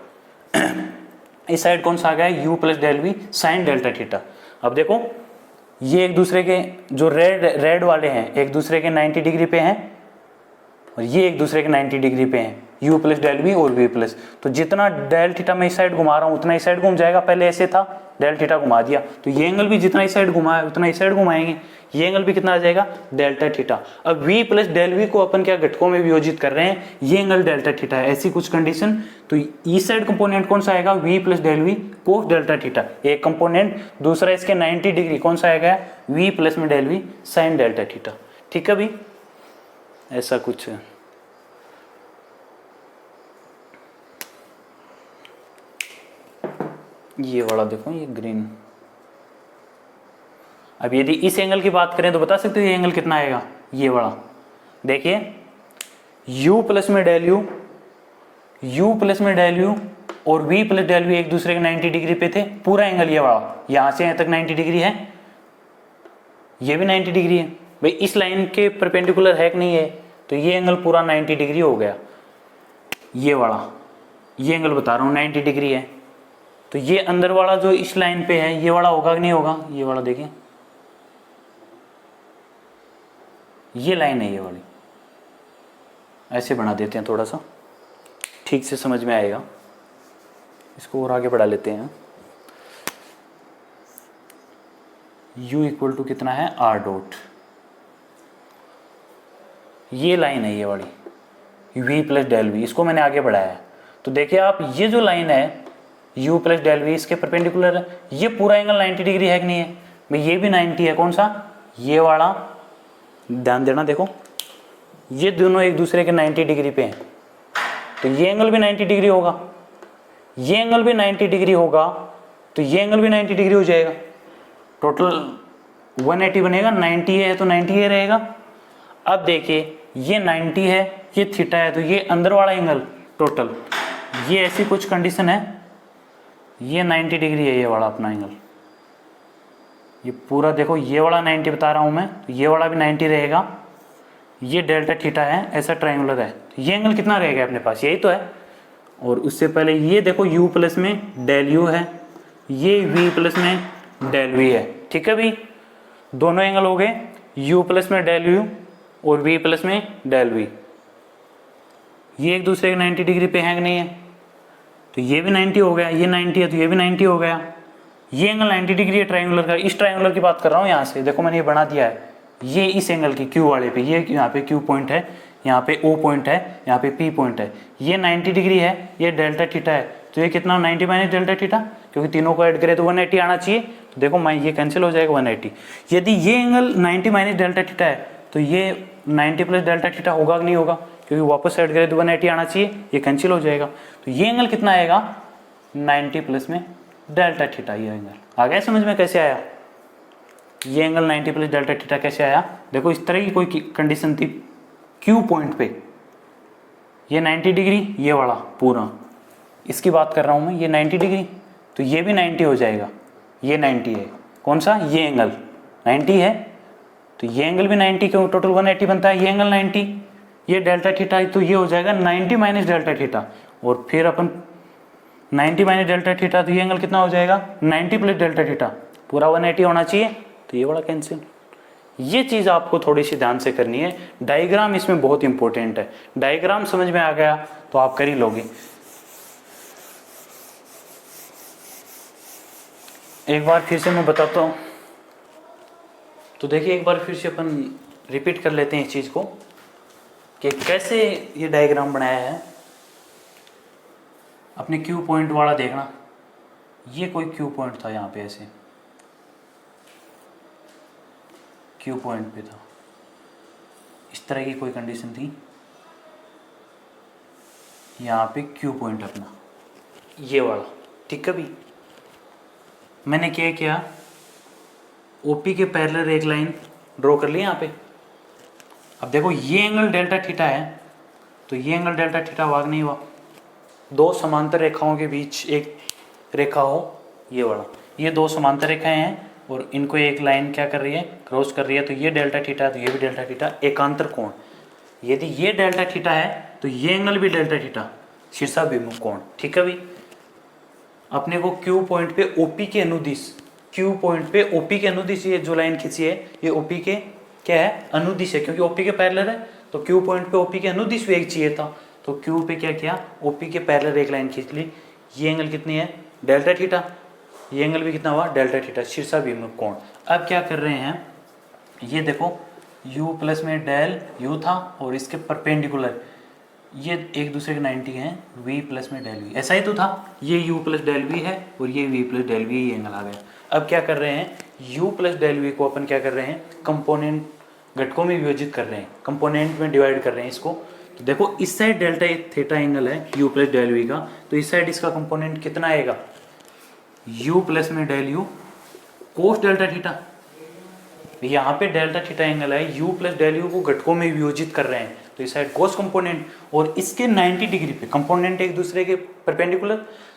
इस साइड कौन सा आ गया, u plus del v sine delta theta. अब देखो ये एक दूसरे के जो रेड वाले हैं एक दूसरे के 90 डिग्री पे हैं, और ये एक दूसरे के 90 डिग्री पे हैं, u प्लस डेल वी और v प्लस। तो जितना डेल थीटा मैं इस साइड घुमा रहा हूँ उतना इस साइड घूम जाएगा, पहले ऐसे था डेल थीटा घुमा दिया, तो ये एंगल भी जितना इस साइड घुमाया उतना इस साइड घुमाएंगे, ये एंगल भी कितना आ जाएगा, डेल्टा थीटा। अब v प्लस डेल वी को अपन क्या घटकों में वियोजित कर रहे हैं, ये एंगल डेल्टा थीटा है, ऐसी कुछ कंडीशन। तो इस साइड कंपोनेंट कौन सा आएगा, v plus del v cos delta theta एक कंपोनेंट, दूसरा इसके 90 डिग्री कौन सा आएगा, v प्लस में del v sine delta theta. ठीक है भाई, ऐसा कुछ है। ये वाला देखो, ये ग्रीन। अब यदि इस एंगल की बात करें तो बता सकते हो ये एंगल कितना आएगा, ये वाला देखिए, u प्लस में डेल यू, u प्लस में डेल यू और v प्लस डेल वी एक दूसरे के 90 डिग्री पे थे, पूरा एंगल ये वाला यहां से यहां तक 90 डिग्री है, ये भी 90 डिग्री है। भाई इस लाइन के परपेंडिकुलर है कि नहीं है, तो ये एंगल पूरा 90 डिग्री हो गया। ये वाला ये एंगल बता रहा हूँ 90 डिग्री है, तो ये अंदर वाला जो इस लाइन पे है ये वाला होगा कि नहीं होगा, ये वाला देखिए, ये लाइन है ये वाली, ऐसे बना देते हैं थोड़ा सा, ठीक से समझ में आएगा। इसको और आगे बढ़ा लेते हैं। u इक्वल टू कितना है, r डॉट, ये लाइन है ये वाली v प्लस डेल वी, इसको मैंने आगे बढ़ाया है। तो देखिए आप, ये जो लाइन है u प्लस डेल वी इसके परपेंडिकुलर है, ये पूरा एंगल 90 डिग्री है कि नहीं है भाई, ये भी 90 है। कौन सा, ये वाला, ध्यान देना, देखो ये दोनों एक दूसरे के 90 डिग्री पे हैं, तो ये एंगल भी 90 डिग्री होगा, ये एंगल भी 90 डिग्री होगा, तो ये एंगल भी 90 डिग्री हो जाएगा। टोटल 180 बनेगा, 90 है तो 90 ही रहेगा। अब देखिए ये 90 है, ये थीटा है, तो ये अंदर वाला एंगल टोटल, ये ऐसी कुछ कंडीशन है, ये 90 डिग्री है ये वाला अपना एंगल, ये पूरा देखो, ये वाला 90 बता रहा हूँ मैं, तो ये वाला भी 90 रहेगा, ये डेल्टा थीटा है, ऐसा ट्रायंगुलर है, तो ये एंगल कितना रहेगा अपने पास, यही तो है। और उससे पहले ये देखो u प्लस में डेल यू है, ये v प्लस में डेल वी है, ठीक है भाई, दोनों एंगल हो गए u प्लस में डेल यू और v प्लस में डेल वी, ये एक दूसरे के 90 डिग्री पे है कि नहीं है, तो ये भी 90 हो गया, ये 90 है तो ये भी 90 हो गया, ये एंगल 90 डिग्री है ट्रायंगुलर का। इस ट्रायंगुलर की बात कर रहा हूँ, यहाँ से देखो मैंने ये बना दिया है, ये इस एंगल की Q वाले पे, ये यहाँ पे Q पॉइंट है, यहाँ पे O पॉइंट है, यहाँ पे P पॉइंट है, ये 90 डिग्री है, ये डेल्टा थीटा है, तो ये कितना 90 माइनस डेल्टा थीटा, क्योंकि तीनों को ऐड करें तो 180 आना चाहिए, तो देखो मैं ये कैंसिल हो जाएगा 180। यदि ये एंगल 90 माइनस डेल्टा थीटा है तो ये 90 प्लस डेल्टा थीटा होगा कि नहीं होगा, क्योंकि वापस ऐड करें तो 180 आना चाहिए, ये कैंसिल हो जाएगा, तो ये एंगल कितना आएगा 90 प्लस में डेल्टा थीटा, ये एंगल आ गया समझ में कैसे आया, ये एंगल 90 प्लस डेल्टा थीटा कैसे आया। देखो इस तरह की कोई कंडीशन थी Q पॉइंट पे, ये 90 डिग्री, ये वाला पूरा, इसकी बात कर रहा हूँ मैं, ये 90 डिग्री, तो ये भी 90 हो जाएगा, ये 90 है, कौन सा, ये एंगल 90 है, तो ये एंगल भी 90, क्यों टोटल 180 बनता है, ये एंगल 90, ये डेल्टा थीटा, तो ये हो जाएगा 90 माइनस डेल्टा थीटा, और फिर अपन 90 माइनस डेल्टा थीटा, तो ये एंगल कितना हो जाएगा 90 प्लस डेल्टा थीटा, पूरा 180 होना चाहिए, तो ये बड़ा कैंसिल। ये चीज़ आपको थोड़ी सी ध्यान से करनी है, डायग्राम इसमें बहुत इंपॉर्टेंट है, डायग्राम समझ में आ गया तो आप कर ही लोगे। एक बार फिर से मैं बताता हूँ, तो देखिए एक बार फिर से अपन रिपीट कर लेते हैं इस चीज़ को कि कैसे ये डायग्राम बनाया है। अपने Q पॉइंट वाला देखना, ये कोई Q पॉइंट था यहाँ पे, ऐसे Q पॉइंट पे था, इस तरह की कोई कंडीशन थी, यहाँ पे Q पॉइंट अपना ये वाला, ठीक है भी। मैंने क्या किया, OP के पैरेलल एक लाइन ड्रॉ कर ली यहाँ पे। अब देखो ये एंगल डेल्टा थीटा है, तो ये एंगल डेल्टा थीटा हुआ नहीं हुआ, दो समांतर रेखाओं के बीच एक रेखा हो, ये वाला, ये दो समांतर रेखाएं हैं और इनको एक लाइन क्या कर रही है, क्रॉस कर रही है, तो ये डेल्टा थीटा है, तो ये भी डेल्टा थीटा, एकांतर कोण। यदि ये डेल्टा थीटा है तो ये एंगल भी डेल्टा थीटा, शीर्षाभिमुख कोण, ठीक है भाई। अपने को Q पॉइंट पे OP के अनुदिश, Q पॉइंट पे OP के अनुदिश ये जो लाइन खींची है, ये OP के क्या है, अनुदिश है, क्योंकि OP के पैरेलल है, तो Q पॉइंट पे OP के अनुदिश वेग चाहिए था, तो Q पे क्या किया, OP के पैरेलल एक लाइन खींच ली। ये एंगल कितनी है, डेल्टा थीटा, ये एंगल भी कितना हुआ, डेल्टा थीटा, शीर्षाभिमुख कोण। अब क्या कर रहे हैं, ये देखो U प्लस में डेल U था और इसके परपेंडिकुलर ये एक दूसरे के 90 हैं, V प्लस में डेल V, ऐसा ही तो था, ये U प्लस डेल V है और ये V प्लस डेल V, ये एंगल आ गया। अब क्या कर रहे हैं, U प्लस डेल V को अपन क्या कर रहे हैं, कंपोनेंट घटकों में विभाजित कर रहे हैं, कंपोनेंट में डिवाइड कर रहे हैं इसको। तो देखो इस साइड डेल्टा थीटा एंगल है U प्लस डेल V का, तो इस साइड इसका कंपोनेंट कितना आएगा, U प्लस में del U cos delta theta. यहाँ पे डेल्टा थीटा एंगल है, U प्लस डेल U को घटकों में विभाजित कर रहे हैं, तो इस साइड कोस कंपोनेंट, और इसके 90 डिग्री पे कंपोनेंट एक दूसरे के परपेंडिकुलर।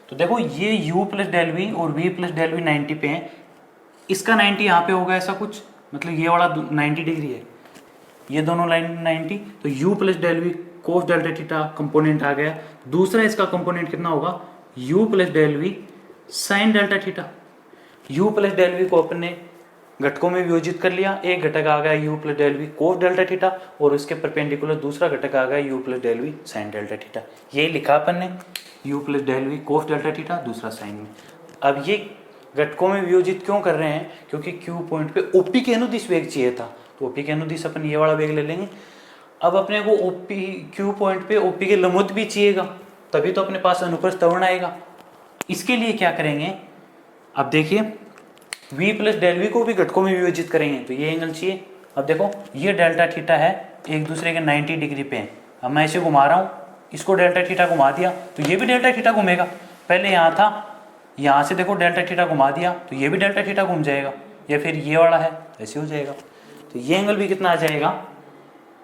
तो देखो ये U प्लस डेल V और V प्लस डेल V 90 पे है, इसका 90 यहाँ पे होगा ऐसा कुछ, मतलब ये वाला 90 डिग्री है, ये दोनों लाइन 90, तो U plus del V cos delta theta component आ गया। दूसरा इसका कंपोनेंट कितना होगा, U plus del V sine delta theta. u plus del v को अपने घटकों में वियोजित कर लिया, एक घटक आ गया u plus del v cos delta theta और उसके परपेंडिकुलर दूसरा घटक आ गया u plus del v sine delta theta. ये लिखा अपन ने u plus del v cos delta theta, दूसरा साइन में। अब ये घटकों में वियोजित क्यों कर रहे हैं? क्योंकि Q पॉइंट पे OP के अनुदिश वेग चाहिए था, तो OP के अनुदिश अपन ये वाला वेग ले लेंगे। अब अपने को OP Q पॉइंट पे OP के लंबवत भी चाहिएगा, तभी तो अपने पास अनुप्रस्थ त्वरण आएगा। इसके लिए क्या करेंगे, अब देखिए v प्लस डेल वी को भी घटकों में वियोजित करेंगे तो ये एंगल चाहिए। अब देखो ये डेल्टा थीटा है, एक दूसरे के 90 डिग्री पे है। अब मैं इसे घुमा रहा हूँ, इसको डेल्टा थीटा घुमा दिया तो ये भी डेल्टा थीटा घूमेगा। पहले यहाँ था, यहाँ से देखो डेल्टा थीटा घुमा दिया तो ये भी डेल्टा थीटा घूम जाएगा, या फिर ये वाला है ऐसे हो जाएगा। तो ये एंगल भी कितना आ जाएगा,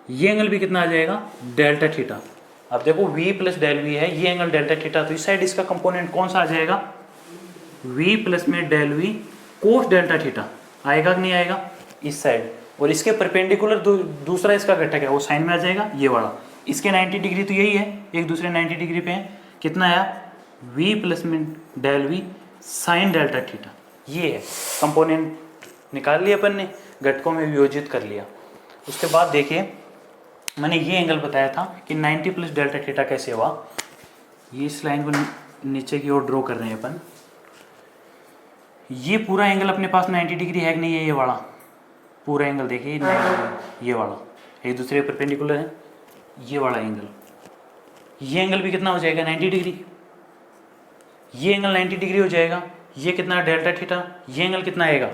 ये एंगल भी कितना आ जाएगा, डेल्टा थीटा। अब देखो v प्लस डेल वी है, ये एंगल डेल्टा थीटा, तो इस साइड इसका कंपोनेंट कौन सा आ जाएगा, v प्लस में del v cos delta theta आएगा कि नहीं आएगा, इस साइड। और इसके परपेंडिकुलर दूसरा इसका घटक है वो साइन में आ जाएगा, ये वाला। इसके 90 डिग्री तो यही है, एक दूसरे 90 डिग्री पे है। कितना आया, v प्लस में del v sine delta theta. ये है कंपोनेंट निकाल लिया अपन ने, घटकों में वियोजित कर लिया। उसके बाद देखिए मैंने ये एंगल बताया था कि 90 प्लस डेल्टा थीटा कैसे हुआ। ये इस लाइन को नीचे की ओर ड्रॉ कर रहे हैं अपन। ये पूरा एंगल अपने पास 90 डिग्री है कि नहीं है, ये वाला पूरा एंगल देखिए, ये वाला एक दूसरे परपेंडिकुलर है, ये वाला एंगल। ये एंगल भी कितना हो जाएगा, 90 डिग्री। ये एंगल 90 डिग्री हो जाएगा। ये कितना, डेल्टा थीटा। ये एंगल कितना आएगा,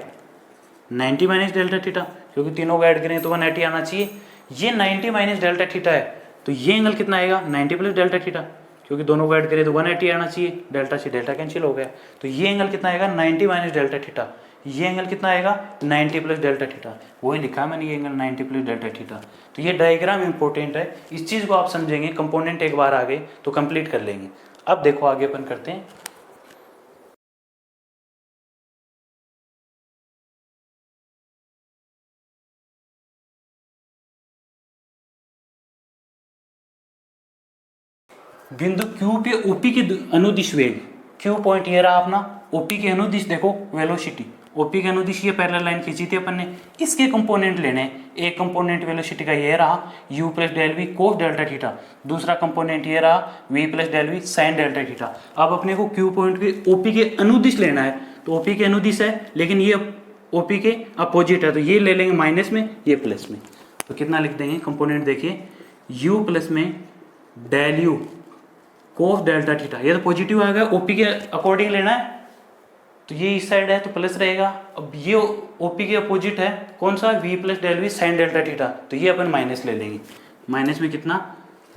90 माइनस डेल्टा थीटा, क्योंकि तीनों को ऐड करें तो 180 आना चाहिए। ये 90 माइनस डेल्टा थीटा है, तो ये एंगल कितना आएगा, 90 प्लस डेल्टा थीटा, क्योंकि दोनों को ऐड करें तो 180 आना चाहिए। डेल्टा से डेल्टा कैंसिल हो गया, तो ये एंगल कितना आएगा, 90 माइनस डेल्टा थीटा। ये एंगल कितना आएगा, 90 प्लस डेल्टा थीटा। वही लिखा है मैंने, ये एंगल 90 प्लस डेल्टा थीटा। तो ये डायग्राम इंपॉर्टेंट है, इस चीज़ को आप समझेंगे, कंपोनेंट एक बार आ गए तो कंप्लीट कर लेंगे। अब देखो आगे अपन करते हैं। बिंदु Q पे OP के अनुदिश वेग, Q पॉइंट ये रहा अपना, OP के अनुदिश देखो वेलोसिटी, OP के अनुदिश ये पैरेलल लाइन खींची थी अपन ने। इसके कंपोनेंट लेने, एक कंपोनेंट वेलोसिटी का ये रहा u plus del v cos delta theta, दूसरा कंपोनेंट ये रहा v plus del v sine delta theta. अब अपने को Q पॉइंट पे OP के अनुदिश लेना है, तो OP के अनुदिश है लेकिन ये OP के अपोजिट है, तो ये ले लेंगे माइनस में, ये प्लस में। तो कितना लिख देंगे कंपोनेंट देखिए, u प्लस में del u cos delta theta, ये तो पॉजिटिव आ गया, ओपी के अकॉर्डिंग लेना है तो ये इस साइड है तो प्लस रहेगा। अब ये ओपी के अपोजिट है कौन सा, v plus del v sine delta theta, तो ये अपन माइनस ले लेंगे। माइनस में कितना,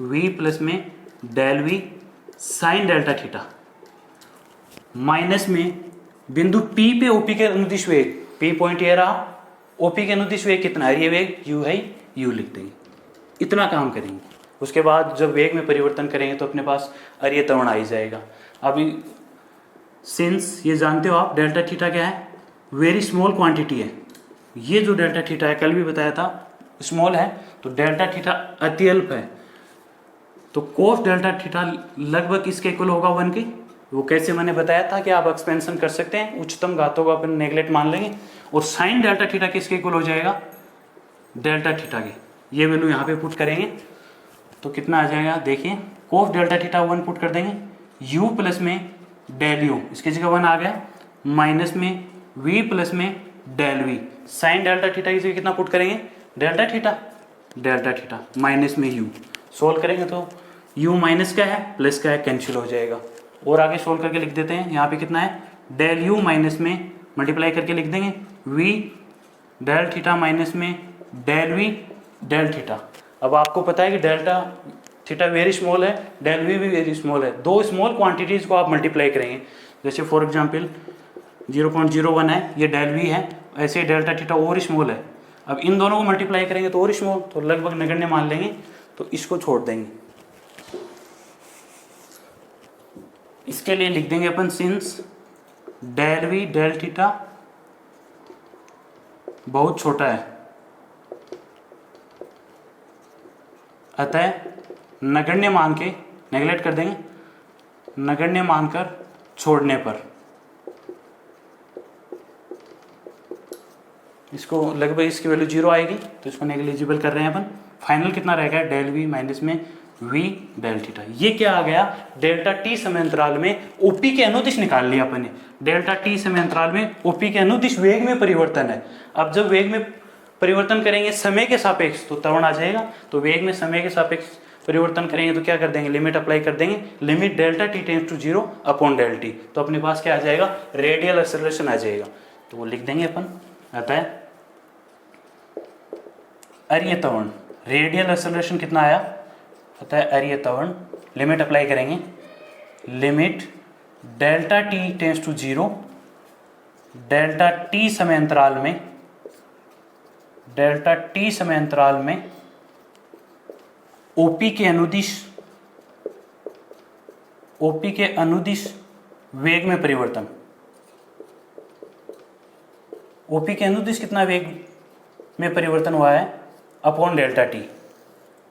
v प्लस में del v sine delta theta, minus में बिंदु P पे OP के अनुदिश वेग, P पॉइंट ये रहा, OP के अनुदिश वेग कितना है, ये वेग u है, u लिख देंगे। इतना काम करेंगे। उसके बाद जब वेग में परिवर्तन करेंगे तो अपने पास अरिय त्वरण आ ही जाएगा। अभी सिंस ये जानते हो आप डेल्टा थीटा क्या है, वेरी स्मॉल क्वांटिटी है। ये जो डेल्टा थीटा है कल भी बताया था स्मॉल है, तो डेल्टा थीटा अति अल्प है, तो कोस डेल्टा थीटा लगभग इसके इक्वल होगा 1 की। वो कैसे मैंने बताया था कि आप एक्सपेंशन कर सकते हैं, उच्चतम घातों को अपन नेगलेक्ट मान लेंगे। और साइन डेल्टा थीटा किसके इक्वल हो जाएगा, डेल्टा थीटा के। ये वैल्यू यहाँ पे पुट करेंगे तो कितना आ जाएगा, देखिए कोस डेल्टा थीटा 1 पुट कर देंगे, u प्लस में डेल यू, इसकी जगह 1 आ गया, माइनस में v प्लस में del v sine delta theta की जगह कितना पुट करेंगे, डेल्टा थीटा माइनस में u। सोल्व करेंगे तो u माइनस का है प्लस का है, कैंसिल हो जाएगा। और आगे सोल्व करके लिख देते हैं, यहाँ पे कितना है, डेल u माइनस में मल्टीप्लाई करके लिख देंगे v डेल थीटा माइनस में डेल v डेल थीटा। अब आपको पता है कि डेल्टा थीटा वेरी स्मॉल है, डेल वी भी वेरी स्मॉल है। दो स्मॉल क्वांटिटीज़ को आप मल्टीप्लाई करेंगे, जैसे फॉर एग्जांपल 0.01 है, ये डेल वी है, ऐसे डेल्टा थीटा और स्मॉल है। अब इन दोनों को मल्टीप्लाई करेंगे तो और स्मॉल, तो लगभग नगण्य मान लेंगे, तो इसको छोड़ देंगे। इसके लिए लिख देंगे अपन since del v del theta बहुत छोटा है, अतः नगण्य मान के नेगलेक्ट कर देंगे, नगण्य मानकर छोड़ने पर इसको लगभग इसकी वैल्यू 0 आएगी, तो इसको नेग्लिजिबल कर रहे हैं अपन। फाइनल कितना रह गया, डेल वी माइनस में वी डेल थीटा। ये क्या आ गया, डेल्टा टी समय अंतराल में ओपी के अनुदिश निकाल लिया अपन ने। डेल्टा टी समय अंतराल में ओपी के अनुदिश वेग में परिवर्तन है। अब जब वेग में परिवर्तन करेंगे समय के सापेक्ष तो त्वरण आ जाएगा, तो वेग में समय के सापेक्ष परिवर्तन करेंगे तो क्या कर देंगे, लिमिट अप्लाई कर देंगे, limit delta t tends to 0 upon del t. तो अपने पास क्या आ जाएगा, रेडियल एक्सेलरेशन आ जाएगा। तो वो लिख देंगे अपन, आता है अरीय त्वरण, रेडियल एक्सेलरेशन कितना आया, आता है अरीय त्वरण, लिमिट अप्लाई करेंगे, limit delta t tends to 0, delta t समय अंतराल में, डेल्टा टी समय अंतराल में ओपी के अनुदिश, ओपी के अनुदिश वेग में परिवर्तन, ओपी के अनुदिश कितना वेग में परिवर्तन हुआ है, अपॉन डेल्टा टी।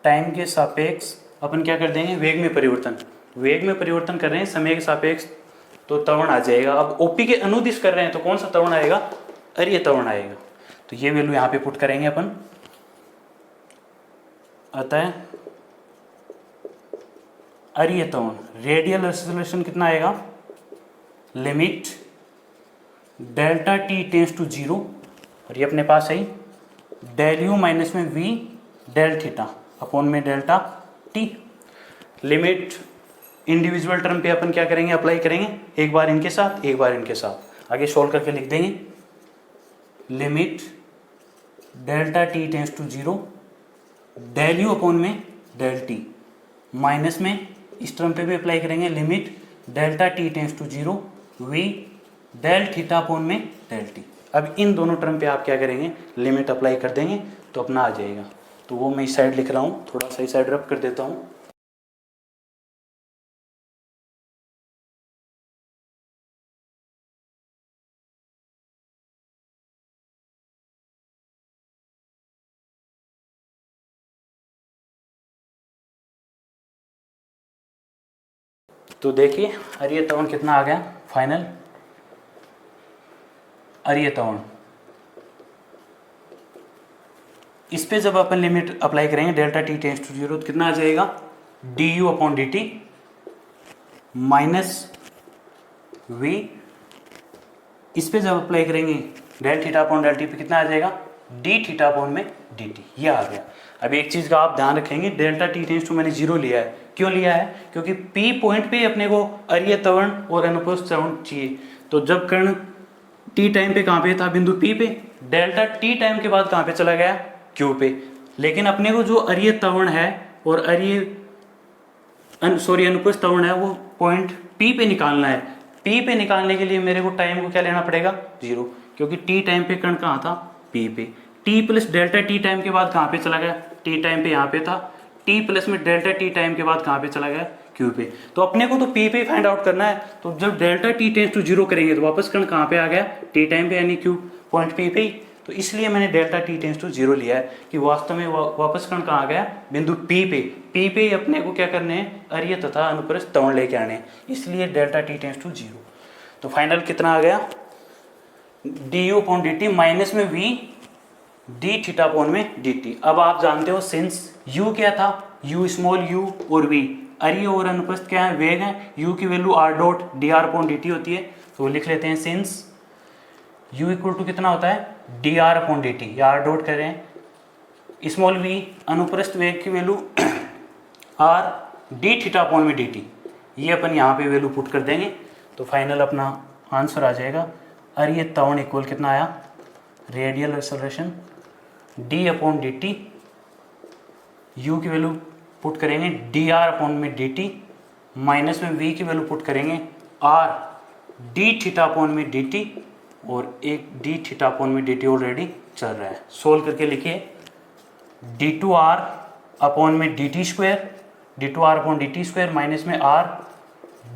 टाइम के सापेक्ष अपन क्या कर देंगे, वेग में परिवर्तन, वेग में परिवर्तन कर रहे हैं समय के सापेक्ष तो त्वरण आ जाएगा। अब ओपी के अनुदिश कर रहे हैं तो कौन सा त्वरण आएगा, अरीय त्वरण आएगा। तो ये वैल्यू यहां पे पुट करेंगे अपन, अतः अरीय त्वरण, रेडियल एक्सेलरेशन कितना आएगा, limit delta t tends to 0, और ये अपने पास है डेल यू माइनस में वी डेल थीटा अपॉन में delta t. Limit individual term पे अपन क्या करेंगे, अप्लाई करेंगे, एक बार इनके साथ एक बार इनके साथ, आगे सोल्व करके लिख देंगे, limit delta t tends to 0 del u upon में डेल टी, माइनस में इस टर्म पे भी अप्लाई करेंगे, limit delta t tends to 0 v del theta upon में डेल टी। अब इन दोनों टर्म पे आप क्या करेंगे, लिमिट अप्लाई कर देंगे तो अपना आ जाएगा। तो वो मैं इस साइड लिख रहा हूँ, थोड़ा सा इस साइड रब कर देता हूँ। तो देखिए अरीय त्वरण कितना आ गया, फाइनल अरीय त्वरण, इस पे जब अपन लिमिट अप्लाई करेंगे डेल्टा टी टेंड्स टू 0 तो कितना आ जाएगा, d u upon d t minus v, इस पे जब अप्लाई करेंगे del theta upon del t पे कितना आ जाएगा, डी थीटा अपॉन में डी टी, ये आ गया। अब एक चीज का आप ध्यान रखेंगे, डेल्टा टी टेंड्स टू मैंने 0 लिया है, क्यों लिया है, क्योंकि पी पॉइंट पे अपने को अरीय त्वरण और अनुप्रस्थ त्वरण चाहिए। तो जब कर्ण टी टाइम पे कहाँ पे था, बिंदु पी पे, डेल्टा टी टाइम के बाद कहाँ पे चला गया, क्यू पे। लेकिन अपने को जो अरीय त्वरण है और अनुप्रस्थ त्वरण है वो पॉइंट पी पे निकालना है। पी पे निकालने के लिए मेरे को टाइम को क्या लेना पड़ेगा, 0, क्योंकि टी टाइम पे कर्ण कहाँ था, पी पे। T plus delta t time के बाद कहाँ पे चला गया, टी टाइम पे यहाँ पे था, टी प्लस में डेल्टा टी टाइम के बाद कहाँ पे चला गया, क्यू पे। तो अपने को तो पी पे फाइंड आउट करना है। तो जब डेल्टा टी टेंड्स टू 0 करेंगे तो वापस कर्ण कहाँ पे आ गया, टी टाइम पे, यानी क्यू पॉइंट पी पे। तो इसलिए मैंने डेल्टा टी टेंड्स टू 0 लिया है कि वास्तव में वापस कर्ण कहाँ आ गया, बिंदु पी पे। पी पे अपने को क्या करने हैं, अरीय तथा अनुप्रस्थ त्वरण लेके आने हैं, इसलिए डेल्टा टी टेंड्स टू 0। तो फाइनल कितना आ गया, D u upon d t minus में वी डी थीटा अपॉन में डी टी। अब आप जानते हो सिंस u क्या था, u स्मॉल u और v अरीय और अनुप्रस्थ क्या है, वेग है, u की value r dot D r upon d T होती है। तो लिख लेते हैं सिंस u इक्वल टू कितना होता है, d r upon d T, या r डॉट कर रहे हैं, स्मॉल v अनुप्रस्थ वेग की value r d theta upon में डी टी, ये अपन यहाँ पे वैल्यू पुट कर देंगे। तो फाइनल अपना आंसर आ जाएगा, अरीय त्वरण इक्वल कितना आया, radial acceleration d upon d t, u की वैल्यू पुट करेंगे डी आर अपॉन में डी टी, माइनस में v की वैल्यू पुट करेंगे r डी थीटा अपॉन में डी टी, और एक डी थीटा अपॉन में डी टी ऑलरेडी चल रहा है। सोल्व करके लिखिए, डी टू आर अपॉन में d t square, d two r upon d t square minus में r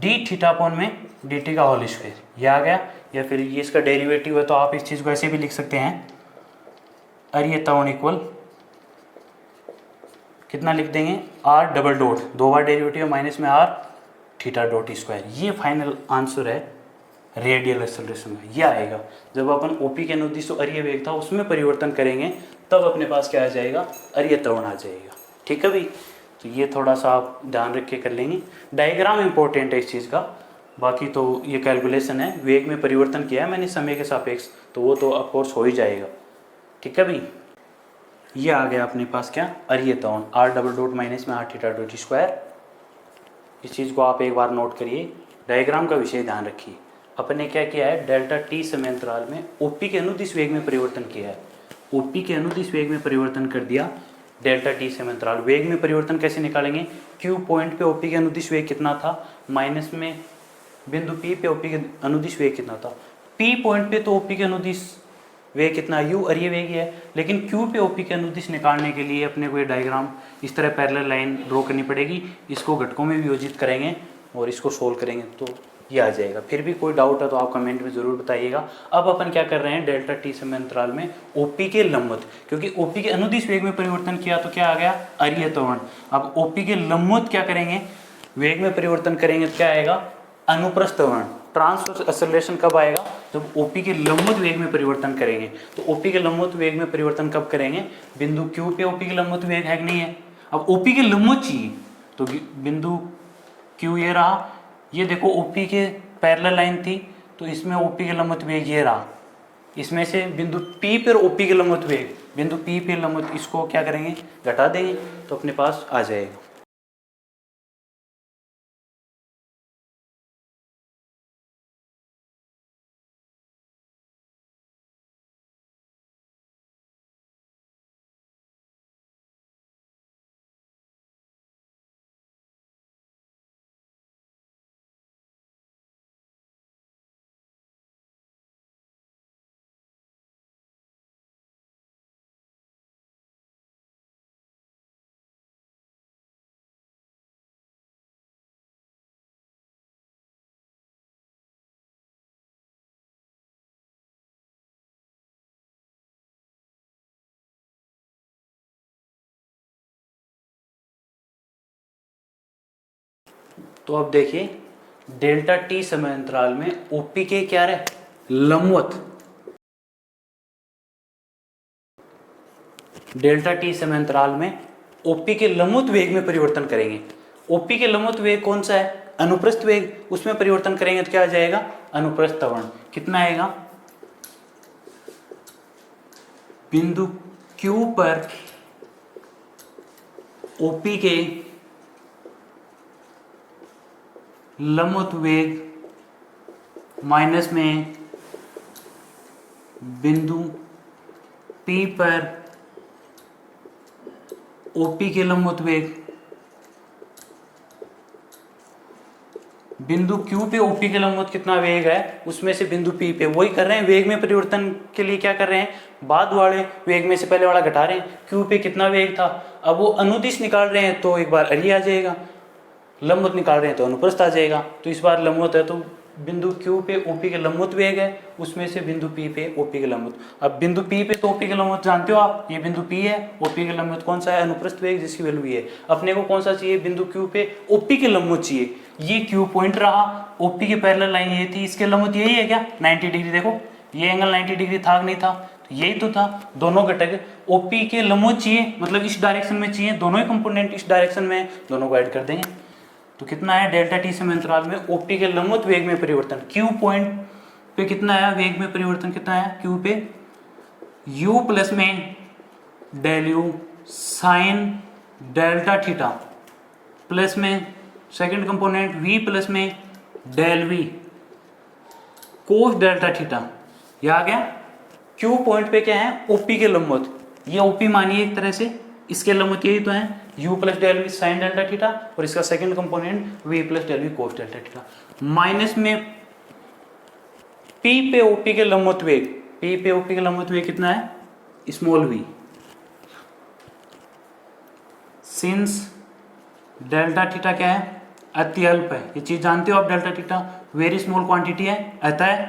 डी थीटा अपॉन में डी टी का होल स्क्वायर, ये आ गया। या फिर ये इसका डेरिवेटिव है तो आप इस चीज़ को ऐसे भी लिख सकते हैं, अरीय त्वरण इक्वल कितना लिख देंगे, r डबल डॉट, दो बार डेरिवेटिव माइनस में r थीटा डॉट स्क्वायर। ये फाइनल आंसर है रेडियल एक्सेलरेशन का, ये आएगा। जब अपन ओपी के अनुदिश जो अरीय वेग था उसमें परिवर्तन करेंगे तब अपने पास क्या आ जाएगा, अरीय त्वरण आ जाएगा। ठीक है भाई, तो ये थोड़ा सा आप ध्यान रख के कर लेंगे। डायग्राम इंपॉर्टेंट है इस चीज़ का, बाकी तो ये कैलकुलेशन है, वेग में परिवर्तन किया है मैंने समय के सापेक्ष, तो वो तो ऑफकोर्स हो ही जाएगा। ठीक है भाई, ये आ गया अपने पास क्या, अरीय त्वरण, आर डबल डॉट माइनस में आर थीटा डॉट स्क्वायर। इस चीज़ को आप एक बार नोट करिए, डायग्राम का विषय ध्यान रखिए। अपन ने क्या किया है, डेल्टा टी समय अंतराल में ओपी के अनुदिश वेग में परिवर्तन किया है, ओपी के अनुदिश वेग में परिवर्तन कर दिया। डेल्टा टी समय अंतराल वेग में परिवर्तन कैसे निकालेंगे, क्यू पॉइंट पे ओपी के अनुदिश वेग कितना था, माइनस में बिंदु पी पे ओपी के अनुदिश वेग कितना था। पी पॉइंट पे तो ओपी के अनुदिश वेग कितना, यू अरीय वेग ही है, लेकिन क्यू पे ओपी के अनुदिश निकालने के लिए अपने को ये डायग्राम इस तरह पैरेलल लाइन ड्रॉ करनी पड़ेगी। इसको घटकों में वियोजित करेंगे और इसको सोल्व करेंगे तो ये आ जाएगा। फिर भी कोई डाउट है तो आप कमेंट में ज़रूर बताइएगा। अब अपन क्या कर रहे हैं, डेल्टा टी समय अंतराल में ओपी के लंबवत, क्योंकि ओपी के अनुदिश वेग में परिवर्तन किया तो क्या आ गया, अरीय त्वरण। अब ओपी के लंबवत क्या करेंगे, वेग में परिवर्तन करेंगे तो क्या आएगा, अनुप्रस्थ त्वरण। ट्रांसवर्स एक्सेलरेशन कब आएगा, जब ओपी के लंबवत वेग में परिवर्तन करेंगे। तो ओपी के लंबवत वेग में परिवर्तन कब करेंगे, बिंदु क्यू पे ओपी के लंबवत वेग है कि नहीं है। अब ओपी के लंबवत चाहिए तो बिंदु क्यू ये रहा, ये देखो ओपी के पैरेलल लाइन थी तो इसमें ओपी के लंबवत वेग ये रहा, इसमें से बिंदु पी पर ओपी के लंबवत वेग, बिंदु पी पे लंबवत, इसको क्या करेंगे, घटा देंगे तो अपने पास आ जाएगा। तो अब देखिए, डेल्टा टी समय अंतराल में ओपी के क्या रहे, लंबवत, डेल्टा टी समय अंतराल में ओपी के लंबवत वेग में परिवर्तन करेंगे। ओपी के लंबवत वेग कौन सा है, अनुप्रस्थ वेग, उसमें परिवर्तन करेंगे तो क्या आ जाएगा, अनुप्रस्थ त्वरण। कितना आएगा, बिंदु क्यू पर ओपी के लंबवत वेग माइनस में बिंदु पी पर ओपी के लंबवत वेग, बिंदु क्यू पे ओपी के लंबवत कितना वेग है उसमें से बिंदु पी पे, वही कर रहे हैं वेग में परिवर्तन के लिए क्या कर रहे हैं, बाद वाले वेग में से पहले वाला घटा रहे हैं। क्यू पे कितना वेग था, अब वो अनुदिश निकाल रहे हैं तो एक बार अरीय आ जाएगा, लंबवत निकाल रहे हैं तो अनुप्रस्थ आ जाएगा। तो इस बार लंबवत है तो बिंदु क्यू पे ओपी के लंबवत वेग है, उसमें से बिंदु पी पे ओपी के लंबवत। अब बिंदु पी पे तो ओपी के लंबवत जानते हो आप, ये बिंदु पी है, ओपी के लंबवत कौन सा है, अनुप्रस्थ वेग जिसकी वैल्यू ये है। अपने को कौन सा चाहिए, बिंदु क्यू पे ओपी के लंबवत चाहिए। ये क्यू पॉइंट रहा, ओपी के पैरेलल लाइन ये थी, इसके लंबवत यही है क्या, 90 डिग्री। देखो ये एंगल 90 डिग्री था नहीं था, तो यही तो था। दोनों घटक ओपी के लंबवत चाहिए, मतलब इस डायरेक्शन में चाहिए, दोनों ही कंपोनेंट इस डायरेक्शन में, दोनों को ऐड कर देंगे। तो कितना है, डेल्टा टी समय अंतराल में ओपी के लंबवत वेग में परिवर्तन, क्यू पॉइंट पे कितना है वेग में परिवर्तन, कितना है क्यू पे, यू प्लस में del u sine delta theta plus में सेकंड कंपोनेंट वी प्लस में del v cos delta theta. ये आ गया। क्यू पॉइंट पे क्या है, ओपी के लंबवत, ये ओपी मानिए एक तरह से, इसके लंबवत यही तो है, u plus del v sine delta theta, और इसका second component v plus del v cos delta theta, minus में p पे OP के लंबवत वेग, p पे OP के लंबवत वेग कितना है, small v, since delta theta क्या है, अति अल्प है, ये चीज जानते हो आप, delta theta very small quantity है, अतः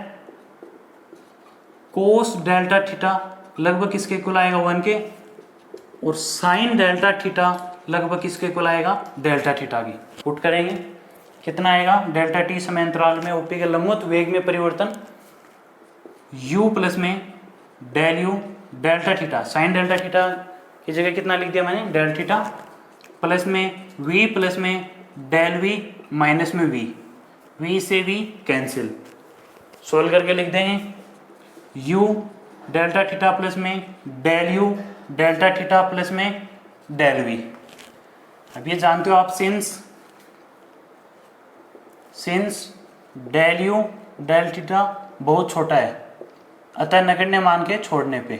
कोस डेल्टा थीटा लगभग किसके इक्वल आएगा, 1 के, और साइन डेल्टा थीटा लगभग किसके इक्वल आएगा, डेल्टा थीटा की। पुट करेंगे कितना आएगा डेल्टा टी समय अंतराल में ओपी के लंबवत वेग में परिवर्तन u प्लस में del u delta theta, sine delta theta की जगह कितना लिख दिया मैंने डेल थीटा, प्लस में v प्लस में डेल v माइनस में v से v कैंसिल, सोल्व करके लिख देंगे u डेल्टा थीटा प्लस में del u delta theta plus में डेल v। अब ये जानते हो आप since del u del theta बहुत छोटा है, अतः नगण्य मान के छोड़ने पे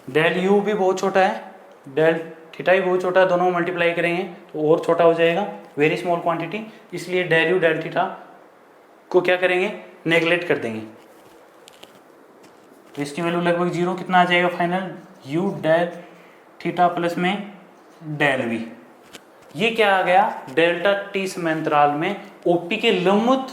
डेल यू भी बहुत छोटा है, डेल थीटा भी बहुत छोटा है, दोनों मल्टीप्लाई करेंगे तो और छोटा हो जाएगा, वेरी स्मॉल क्वांटिटी, इसलिए डेल यू डेल थीटा को क्या करेंगे नेग्लेक्ट कर देंगे। तो इसकी वैल्यू लगभग 0 कितना आ जाएगा final u del theta plus में डेल v। ये क्या आ गया डेल्टा टी समय अंतराल में ओपी के लंबवत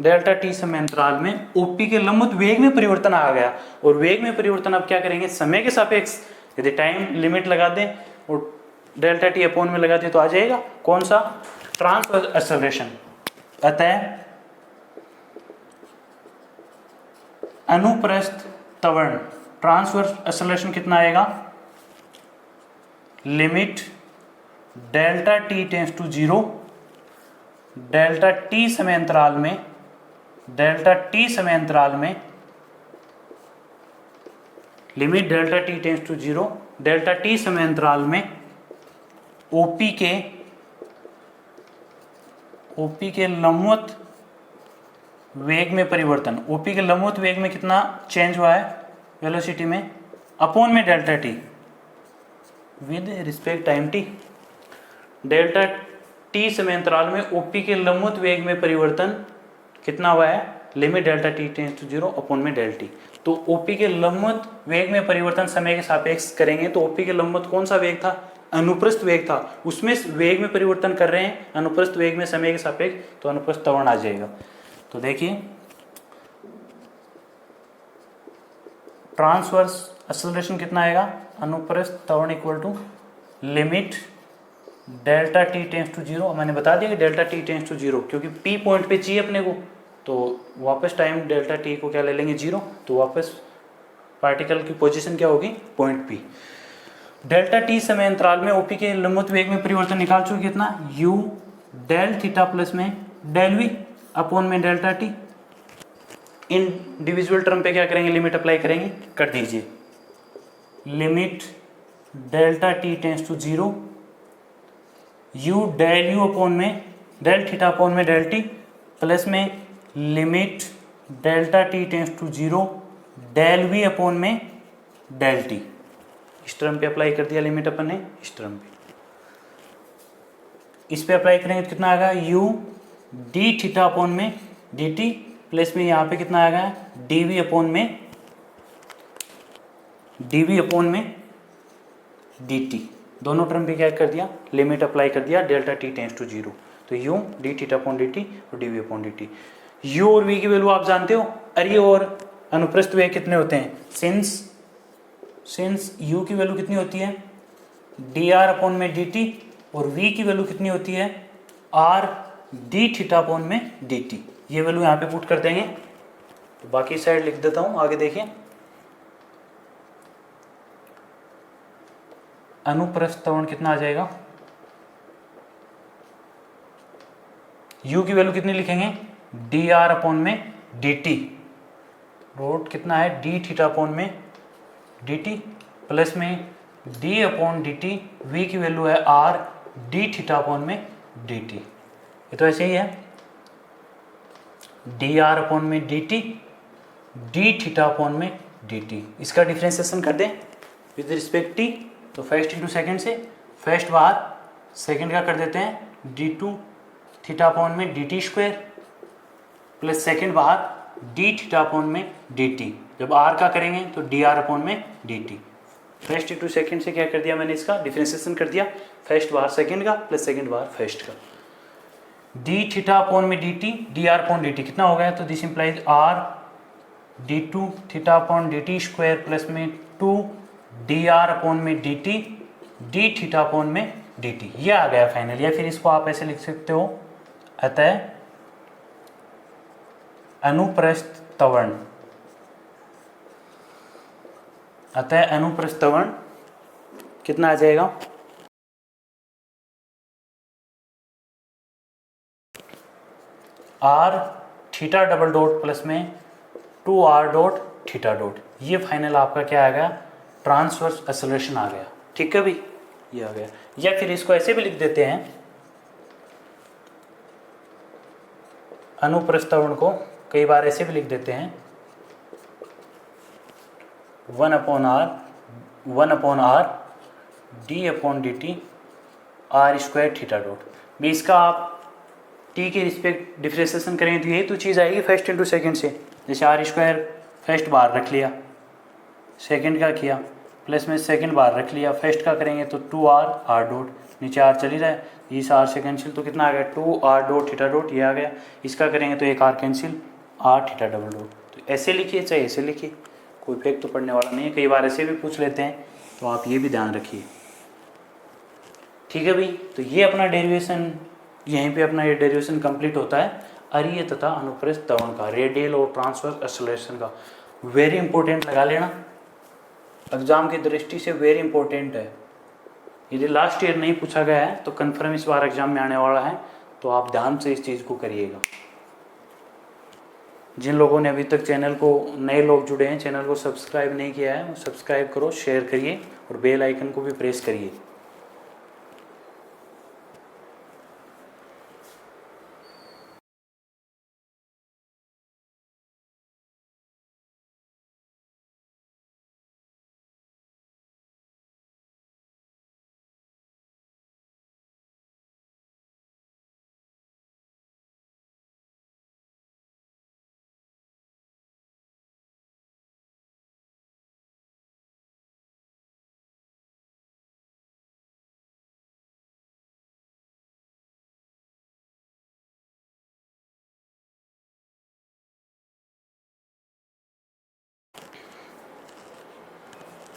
डेल्टा टी समय अंतराल में ओपी के लंबवत वेग में परिवर्तन आ गया। और वेग में परिवर्तन अब क्या करेंगे समय के सापेक्ष यदि टाइम लिमिट लगा दें और डेल्टा टी अपॉन में लगा दें तो आ जाएगा कौन सा ट्रांसवर्स एक्सेलरेशन। अतः अनुप्रस्थ त्वरण ट्रांसवर्स एक्सेलरेशन कितना आएगा limit delta t tends to 0 delta t समय अंतराल में limit delta t tends to 0 delta t समय अंतराल में ओपी के लंबवत वेग में परिवर्तन, ओपी के लंबवत वेग में कितना चेंज हुआ है वेलोसिटी में अपॉन में delta T with respect time T. Delta t समय अंतराल में ओपी के लंबवत वेग में परिवर्तन कितना हुआ है limit delta t tends to 0 upon में डेल टी। तो ओपी के लंबवत वेग में परिवर्तन समय के सापेक्ष करेंगे तो ओपी के लंबवत कौन सा वेग था अनुप्रस्थ वेग था, उसमें वेग में परिवर्तन कर रहे हैं अनुप्रस्थ वेग में समय के सापेक्ष तो अनुप्रस्थ त्वरण आ जाएगा। तो देखिए ट्रांसवर्स एक्सेलरेशन कितना आएगा अनुप्रस्थ त्वरण equal to limit delta t tends to 0। मैंने बता दिया कि डेल्टा टी टेंस टू 0 क्योंकि पी पॉइंट पे चाहिए अपने को, तो वापस टाइम डेल्टा टी को क्या ले लेंगे 0, तो वापस पार्टिकल की पोजीशन क्या होगी पॉइंट पी। डेल्टा टी समय अंतराल में ओपी के लंबवत वेग में परिवर्तन निकाल चुके कितना u डेल थीटा प्लस में डेल वी अपॉन में डेल्टा टी। इंडिविजुअल टर्म पे क्या करेंगे लिमिट अप्लाई करेंगे, कर दीजिए limit delta t tends to 0 u del u upon में डेल थीटा अपॉन में डेल टी प्लस में limit delta t tends to 0 del v upon में डेल टी। इस टर्म पे अप्लाई कर दिया लिमिट अपन ने, इस टर्म पे इस पे अप्लाई करेंगे तो कितना आएगा u डी थीटा अपॉन में डी टी प्लस में यहाँ पे कितना आएगा डी वी अपॉन में डी टी। दोनों टर्म पे क्या कर दिया लिमिट अप्लाई कर दिया डेल्टा टी टेंस टू 0, तो u d theta upon d t और d v upon d t. u और v की वैल्यू आप जानते हो, अरे और अनुप्रस्थ वेग कितने होते हैं सिंस u की वैल्यू कितनी होती है डी आर अपॉन में डी टी और v की वैल्यू कितनी होती है r डी थीटा अपॉन में डी टी। ये वैल्यू यहाँ पे पुट कर देंगे, तो बाकी साइड लिख देता हूँ आगे देखिए। अनुप्रस्थ त्वरण कितना आ जाएगा u की वैल्यू कितनी लिखेंगे डी आर अपॉन में डी टी, रोट कितना है डी थीटा अपॉन में डी टी प्लस में d upon d t, v की वैल्यू है आर डी थीटा अपॉन में डी टी। ये तो ऐसे ही है डी आर अपॉन में d t d theta upon में डी टी। इसका डिफ्रेंसिएशन कर दें विद रिस्पेक्ट टी, तो फर्स्ट इंटू सेकेंड से फर्स्ट बाहर सेकेंड का कर देते हैं डी टू थीटा अपॉन में d t square plus second बाहर डी थीटा अपॉन में डी टी। जब आर का करेंगे तो डी आर अपॉन में d T. First into second से क्या कर दिया मैंने इसका डिफ्रेंसिएशन कर दिया, फर्स्ट बाहर सेकेंड का प्लस सेकेंड बाहर फर्स्ट का। डी थीटा अपॉन में d t d r upon d t कितना हो गया, तो this implies r d two theta upon d t square plus में 2 डी आर अपॉन में d t d theta upon में dt, ये आ गया फाइनल। या फिर इसको आप ऐसे लिख सकते हो, अतः अनुप्रस्थ त्वरण, अतः अनुप्रस्थ त्वरण कितना आ जाएगा, r theta double dot plus में 2r डॉट थीटा डॉट, ये फाइनल आपका क्या आ गया, ट्रांसवर्स एक्सेलरेशन आ गया। ठीक है भाई, ये आ गया। या फिर इसको ऐसे भी लिख देते हैं, अनुप्रस्थ त्वरण को कई बार ऐसे भी लिख देते हैं, 1/r d/dt r square theta dot. भी इसका आप t के रिस्पेक्ट डिफ्रेंसिएशन करेंगे तो यही तो चीज़ आएगी फर्स्ट इंटू सेकेंड से। जैसे r स्क्वायर फर्स्ट बार रख लिया, सेकेंड का किया, प्लस में सेकेंड बार रख लिया, फर्स्ट का करेंगे तो 2r डॉट, नीचे r चली जाए, इस r से कैंसिल तो कितना आ गया, 2r डॉट थीटा डॉट, ये आ गया। इसका करेंगे तो एक r cancel, r theta double dot. तो ऐसे लिखिए चाहे ऐसे लिखिए, कोई इफेक्ट तो पड़ने वाला नहीं है। कई बार ऐसे भी पूछ लेते हैं, तो आप ये भी ध्यान रखिए। ठीक है भाई, तो ये अपना डेरिवेशन, यहीं पे अपना ये डेरिवेशन कंप्लीट होता है अरीय तथा अनुप्रस्थ त्वरण का, रेडियल और ट्रांसवर्स एक्सेलरेशन का। वेरी इंपॉर्टेंट लगा लेना, एग्जाम की दृष्टि से वेरी इंपॉर्टेंट है। यदि लास्ट ईयर नहीं पूछा गया है तो कन्फर्म इस बार एग्जाम में आने वाला है, तो आप ध्यान से इस चीज़ को करिएगा। जिन लोगों ने अभी तक चैनल को, नए लोग जुड़े हैं, चैनल को सब्सक्राइब नहीं किया है, वो सब्सक्राइब करो, शेयर करिए और बेल आइकन को भी प्रेस करिए।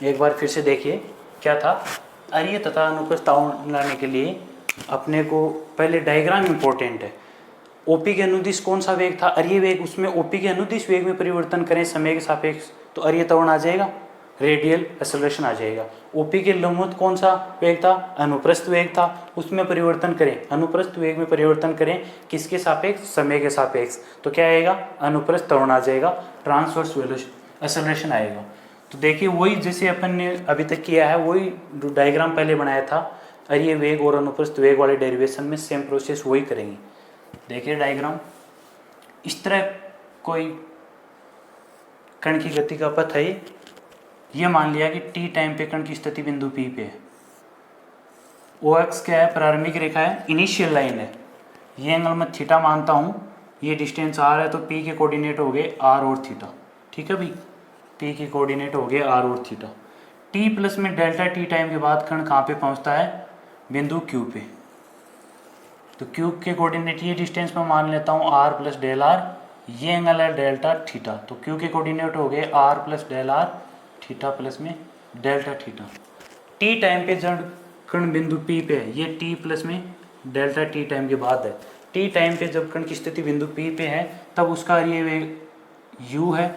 एक बार फिर से देखिए क्या था, अरीय तथा अनुप्रस्थ त्वरण लाने के लिए अपने को पहले डायग्राम इंपॉर्टेंट है। ओपी के अनुदिश कौन सा वेग था, अरीय वेग, उसमें ओपी के अनुदिश वेग में परिवर्तन करें समय के सापेक्ष तो अरीय त्वरण आ जाएगा, रेडियल एक्सेलरेशन आ जाएगा। ओपी के लंबवत कौन सा वेग था, अनुप्रस्थ वेग था, उसमें परिवर्तन करें, अनुप्रस्थ वेग में परिवर्तन करें किसके सापेक्ष, समय के सापेक्ष, तो क्या आएगा, अनुप्रस्थ त्वरण आ जाएगा, ट्रांसवर्स एक्सेलरेशन आएगा। तो देखिए वही जैसे अपन ने अभी तक किया है, वही डायग्राम पहले बनाया था अरीय वेग और अनुप्रस्थ वेग वाले डेरिवेशन में, सेम प्रोसेस वही करेंगे। देखिए डायग्राम इस तरह, कोई कण की गति का पथ है, ये मान लिया कि t टाइम पे कण की स्थिति बिंदु P पे है। OX क्या है, प्रारंभिक रेखा है, इनिशियल लाइन है, ये एंगल मैं थीटा मानता हूँ, ये डिस्टेंस r है, तो P के कोऑर्डिनेट हो गए r और थीटा। ठीक है भाई, P के कोऑर्डिनेट हो गए r और थीटा। t प्लस में डेल्टा t टाइम के बाद कण कहाँ पे पहुँचता है, बिंदु Q पे, तो Q के कोऑर्डिनेट ये डिस्टेंस मैं मान लेता हूँ r प्लस डेल r, ये एंगल है डेल्टा थीटा, तो Q के कोऑर्डिनेट हो गए r plus del r, theta plus में डेल्टा थीटा। t टाइम पे जब कण बिंदु P पे है, ये t प्लस में डेल्टा t टाइम के बाद है, t टाइम पे जब कण की स्थिति बिंदु P पे है तब उसका ये वेग u है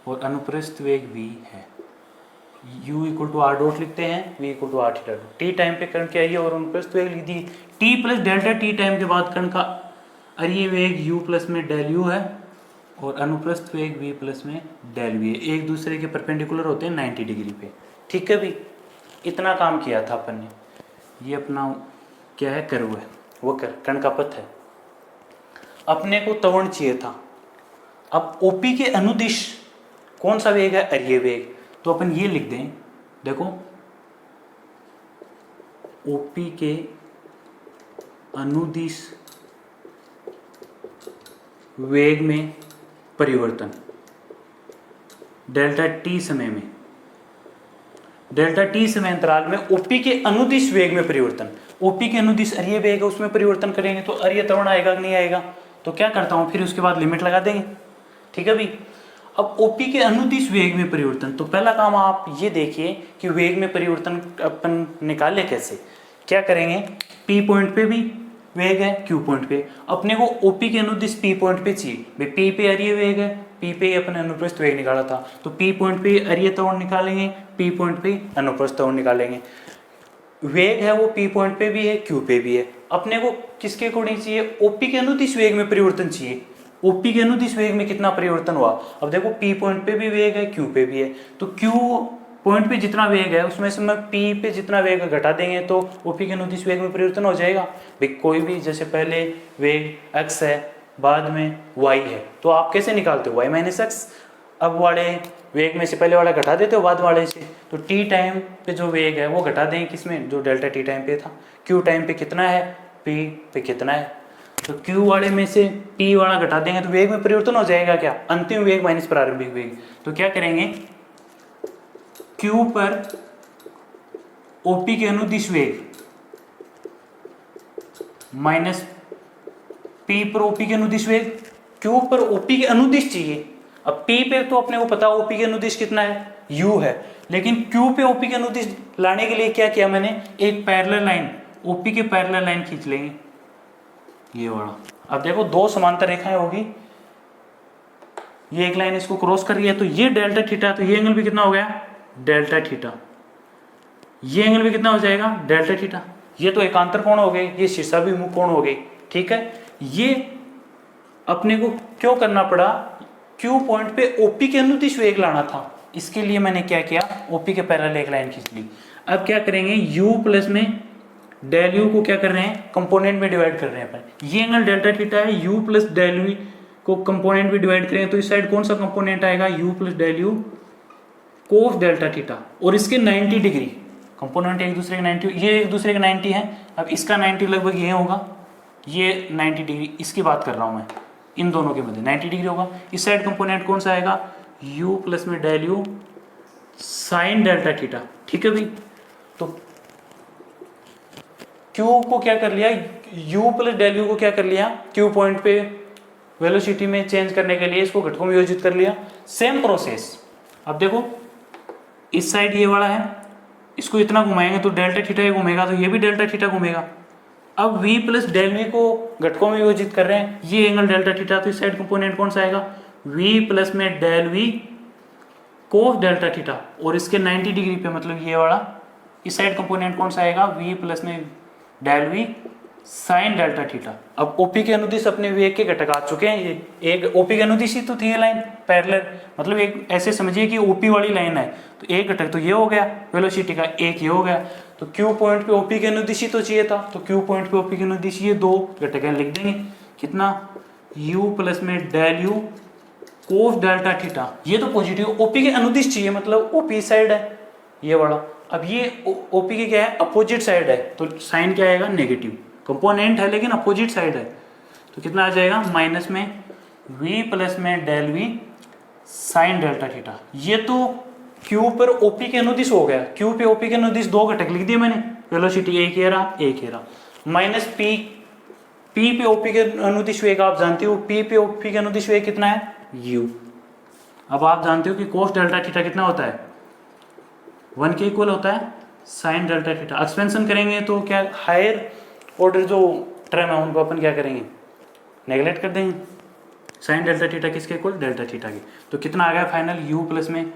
और अनुप्रस्थ वेग v है। u equal to r dot लिखते हैं, v equal to r theta dot. T time पे कण क्या है और अनुप्रस्थ वेग लिख दी, t plus delta t time के बाद कण का अरीय वेग u प्लस में डेल u है और अनुप्रस्थ वेग v प्लस में डेल v है, एक दूसरे के परपेंडिकुलर होते हैं 90 डिग्री पे। ठीक है भाई, इतना काम किया था अपन ने। ये अपना क्या है, कर्व है, वो कण का पथ है। अपने को त्वरण चाहिए था। अब ओपी के अनुदिश कौन सा वेग है, अरीय वेग, तो अपन ये लिख दें, देखो ओपी के अनुदिश वेग में परिवर्तन डेल्टा टी समय में, डेल्टा टी समय अंतराल में ओपी के अनुदिश वेग में परिवर्तन, ओपी के अनुदिश अरीय वेग है उसमें परिवर्तन करेंगे तो अरीय त्वरण आएगा कि नहीं आएगा, तो क्या करता हूं फिर उसके बाद लिमिट लगा देंगे। ठीक है भाई, अब ओपी के अनुदिश वेग में परिवर्तन, तो पहला काम आप ये देखिए कि वेग में परिवर्तन अपन निकाले कैसे, क्या करेंगे, पी पॉइंट पे भी वेग है, क्यू पॉइंट पे, अपने को ओपी के अनुदिश पी पॉइंट पे चाहिए भाई, पी पे अरीय वेग है, पी पे अपने अनुप्रस्थ वेग निकाला था, तो पी पॉइंट पे अरीय त्वरण निकालेंगे, पी पॉइंट पे अनुप्रस्थ त्वरण निकालेंगे। वेग है वो पी पॉइंट पे भी है, क्यू पे भी है, अपने को किसके अकॉर्डिंग चाहिए, ओपी के अनुदिश वेग में परिवर्तन चाहिए। ओपी के अनुदिश वेग में कितना परिवर्तन हुआ, अब देखो पी पॉइंट पे भी वेग है, क्यू पे भी है, तो क्यू पॉइंट पे जितना वेग है उसमें से मैं पी पे जितना वेग घटा देंगे तो ओपी के अनुदिश वेग में परिवर्तन हो जाएगा भाई। कोई भी जैसे पहले वेग x है, बाद में y है, तो आप कैसे निकालते हो y माइनस एक्स, अब वाले वेग में से पहले वाला घटा देते हो बाद वाले से, तो टी टाइम पे जो वेग है वो घटा देंगे किसमें, जो डेल्टा टी टाइम पे था, क्यू टाइम पे कितना है, पी पे कितना है, तो क्यू वाले में से पी वाला घटा देंगे तो वेग में परिवर्तन हो जाएगा क्या, अंतिम वेग माइनस प्रारंभिक वेग। तो क्या करेंगे, क्यू पर ओपी के अनुदिश वेग माइनस पी पर ओपी के अनुदिश वेग, क्यू पर ओपी के अनुदिश चाहिए, अब पी पे तो अपने को पता ओपी के अनुदिश कितना है, यू है, लेकिन क्यू पे ओपी के अनुदिश लाने के लिए क्या किया मैंने, एक पैरेलल लाइन ओपी के पैरेलल लाइन खींच लेंगे ये वाला। अब देखो दो समांतर रेखाएं होगी, ये एक लाइन इसको क्रॉस कर रही है, तो ये डेल्टा थीटा, तो ये एंगल भी कितना हो गया, डेल्टा थीटा, ये एंगल भी कितना हो जाएगा, डेल्टा थीटा, ये तो एकांतर कोण हो गए, ये शीर्षाभिमुख कोण हो गई, ठीक है। ये अपने को क्यों करना पड़ा, क्यू पॉइंट पे ओपी के अनुदिश वेग लाना था, इसके लिए मैंने क्या किया, ओपी के पैरेलल एक लाइन खींच ली। अब क्या करेंगे, यू प्लस में डेल यू को क्या कर रहे हैं, कंपोनेंट में डिवाइड कर रहे हैं अपन, ये एंगल डेल्टा थीटा है, यू प्लस डेल वी को कंपोनेंट में डिवाइड करें तो इस साइड कौन सा कंपोनेंट आएगा, u plus del u cos delta theta, और इसके 90 डिग्री कंपोनेंट एक दूसरे के 90, ये एक दूसरे के 90 है, अब इसका 90 लगभग ये होगा, ये 90 डिग्री, इसकी बात कर रहा हूं मैं, इन दोनों के मध्य 90 डिग्री होगा। इस साइड कंपोनेंट कौन सा आएगा, u प्लस में del u sine delta theta, ठीक है भाई। तो q को क्या कर लिया, u प्लस डेल यू को क्या कर लिया, q पॉइंट पे वेलोसिटी में चेंज करने के लिए इसको घटकों में विभाजित कर लिया, सेम प्रोसेस। अब देखो इस साइड ये वाला है, इसको इतना घुमाएंगे तो डेल्टा थीटा ये घूमेगा, तो ये भी डेल्टा थीटा घूमेगा। अब v प्लस डेल वी को घटकों में विभाजित कर रहे हैं, ये एंगल डेल्टा थीटा, तो इस साइड कंपोनेंट कौन सा आएगा, v प्लस में del v cos delta theta, और इसके 90 डिग्री पे मतलब ये वाला, इस साइड कंपोनेंट कौन सा आएगा, v प्लस में del v sine delta theta. अब ओपी के अनुदिश अपने वेग के घटक आ चुके हैं, ये एक ओपी के अनुदिश ही तो थी ये लाइन पैरेलल, मतलब एक ऐसे समझिए कि ओपी वाली लाइन है, तो एक घटक तो ये हो गया वेलोसिटी का, एक ये हो गया, तो क्यू पॉइंट पे ओपी के अनुदिश ही तो चाहिए था, तो क्यू पॉइंट पे ओपी के अनुदिश ये दो घटक हैं, लिख देंगे कितना, यू प्लस में del u cos delta theta, ये तो पॉजिटिव ओपी के अनुदिश चाहिए, मतलब ओपी साइड है ये वाला। अब ये ओपी के क्या है, अपोजिट साइड है, तो साइन क्या आएगा, नेगेटिव, कंपोनेंट है लेकिन अपोजिट साइड है, तो कितना आ जाएगा, माइनस में v प्लस में del v sine delta theta. ये तो q पर OP के अनुदिश हो गया, q पे OP के अनुदिश दो घटक लिख दिए मैंने, वेलोसिटी एक ये रहा एक ये रहा, माइनस p पे OP के अनुदिश वेग आप जानते हो, p पे OP के अनुदिश वेग कितना है, u। अब आप जानते हो कि कोस डेल्टा थीटा कितना होता है, 1 के इक्वल होता है साइन डेल्टा थीटा। एक्सपेंशन करेंगे तो क्या हायर ऑर्डर जो टर्म है उनको अपन क्या करेंगे, नेगलेक्ट कर देंगे, साइन डेल्टा थीटा किसके इक्वल, डेल्टा थीटा के, तो कितना आ गया फाइनल, u प्लस में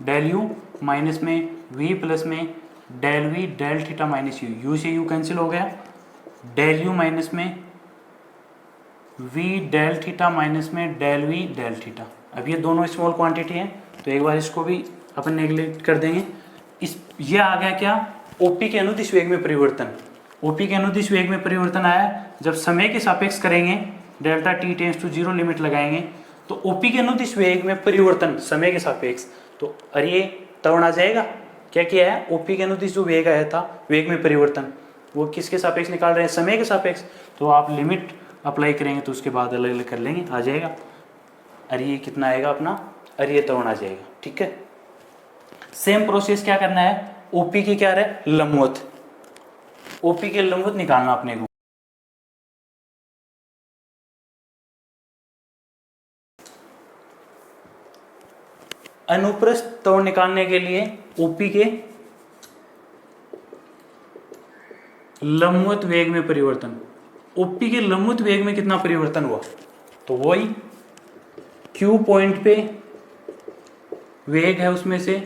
डेल यू माइनस में v प्लस में del v del theta minus u, u से u कैंसिल हो गया, डेल यू माइनस में v डेल थीटा माइनस में डेल वी डेल थीटा। अब ये दोनों स्मॉल क्वांटिटी हैं तो एक बार इसको भी अपन नेगलेक्ट कर देंगे। इस ये आ गया क्या, ओपी के अनुदिश वेग में परिवर्तन, ओपी के अनुदिश वेग में परिवर्तन आया जब समय के सापेक्ष करेंगे, delta t tends to 0 limit लगाएंगे तो ओपी के अनुदिश वेग में परिवर्तन समय के सापेक्ष, तो अरे त्वरण आ जाएगा। क्या किया है, ओपी के अनुदिश जो वेग आया था वेग में परिवर्तन, वो किसके सापेक्ष निकाल रहे हैं, समय के सापेक्ष, तो आप लिमिट अप्लाई करेंगे तो उसके बाद अलग अलग कर लेंगे, आ जाएगा अरे कितना आएगा अपना, अरे त्वरण आ जाएगा, ठीक है। सेम प्रोसेस क्या करना है, ओपी की क्या रहे, लंबवत, ओपी के लंबवत निकालना अपने को। अनुप्रस्थ त्वरण निकालने के लिए ओपी के लंबवत वेग में परिवर्तन, ओपी के लंबवत वेग में कितना परिवर्तन हुआ, तो वही क्यू पॉइंट पे वेग है, उसमें से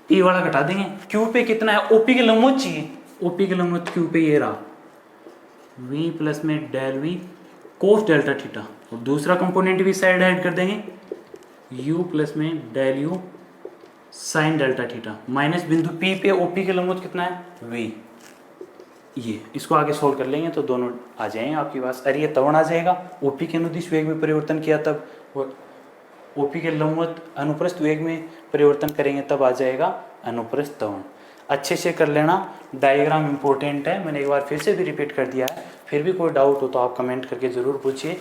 पी वाला घटा देंगे। क्यू पे कितना है, ओपी के लंबवत चाहिए, ओपी के लंबवत क्यू पे ये रहा v प्लस में del v cos delta theta, और दूसरा कंपोनेंट भी साइड ऐड कर देंगे u प्लस में del u sine delta theta, minus बिंदु P पे ओपी के लंबवत कितना है v। ये इसको आगे सोल्व कर लेंगे तो दोनों आ जाएंगे आपके पास। अरे ये त्वरण आ जाएगा, ओपी के अनुदिश वेग में परिवर्तन किया तब, और ओपी के लंबवत अनुप्रस्थ वेग में परिवर्तन करेंगे तब आ जाएगा अनुप्रस्थ त्वरण। अच्छे से कर लेना, डायग्राम इंपॉर्टेंट है, मैंने एक बार फिर से भी रिपीट कर दिया है, फिर भी कोई डाउट हो तो आप कमेंट करके ज़रूर पूछिए।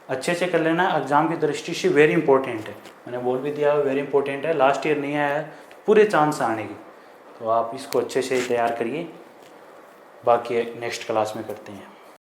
अच्छे से कर लेना, एग्जाम की दृष्टि से वेरी इंपॉर्टेंट है, मैंने बोल भी दिया वेरी इंपॉर्टेंट है, लास्ट ईयर नहीं आया है पूरे चांस आने की, तो आप इसको अच्छे से तैयार करिए। बाकी नेक्स्ट क्लास में करते हैं।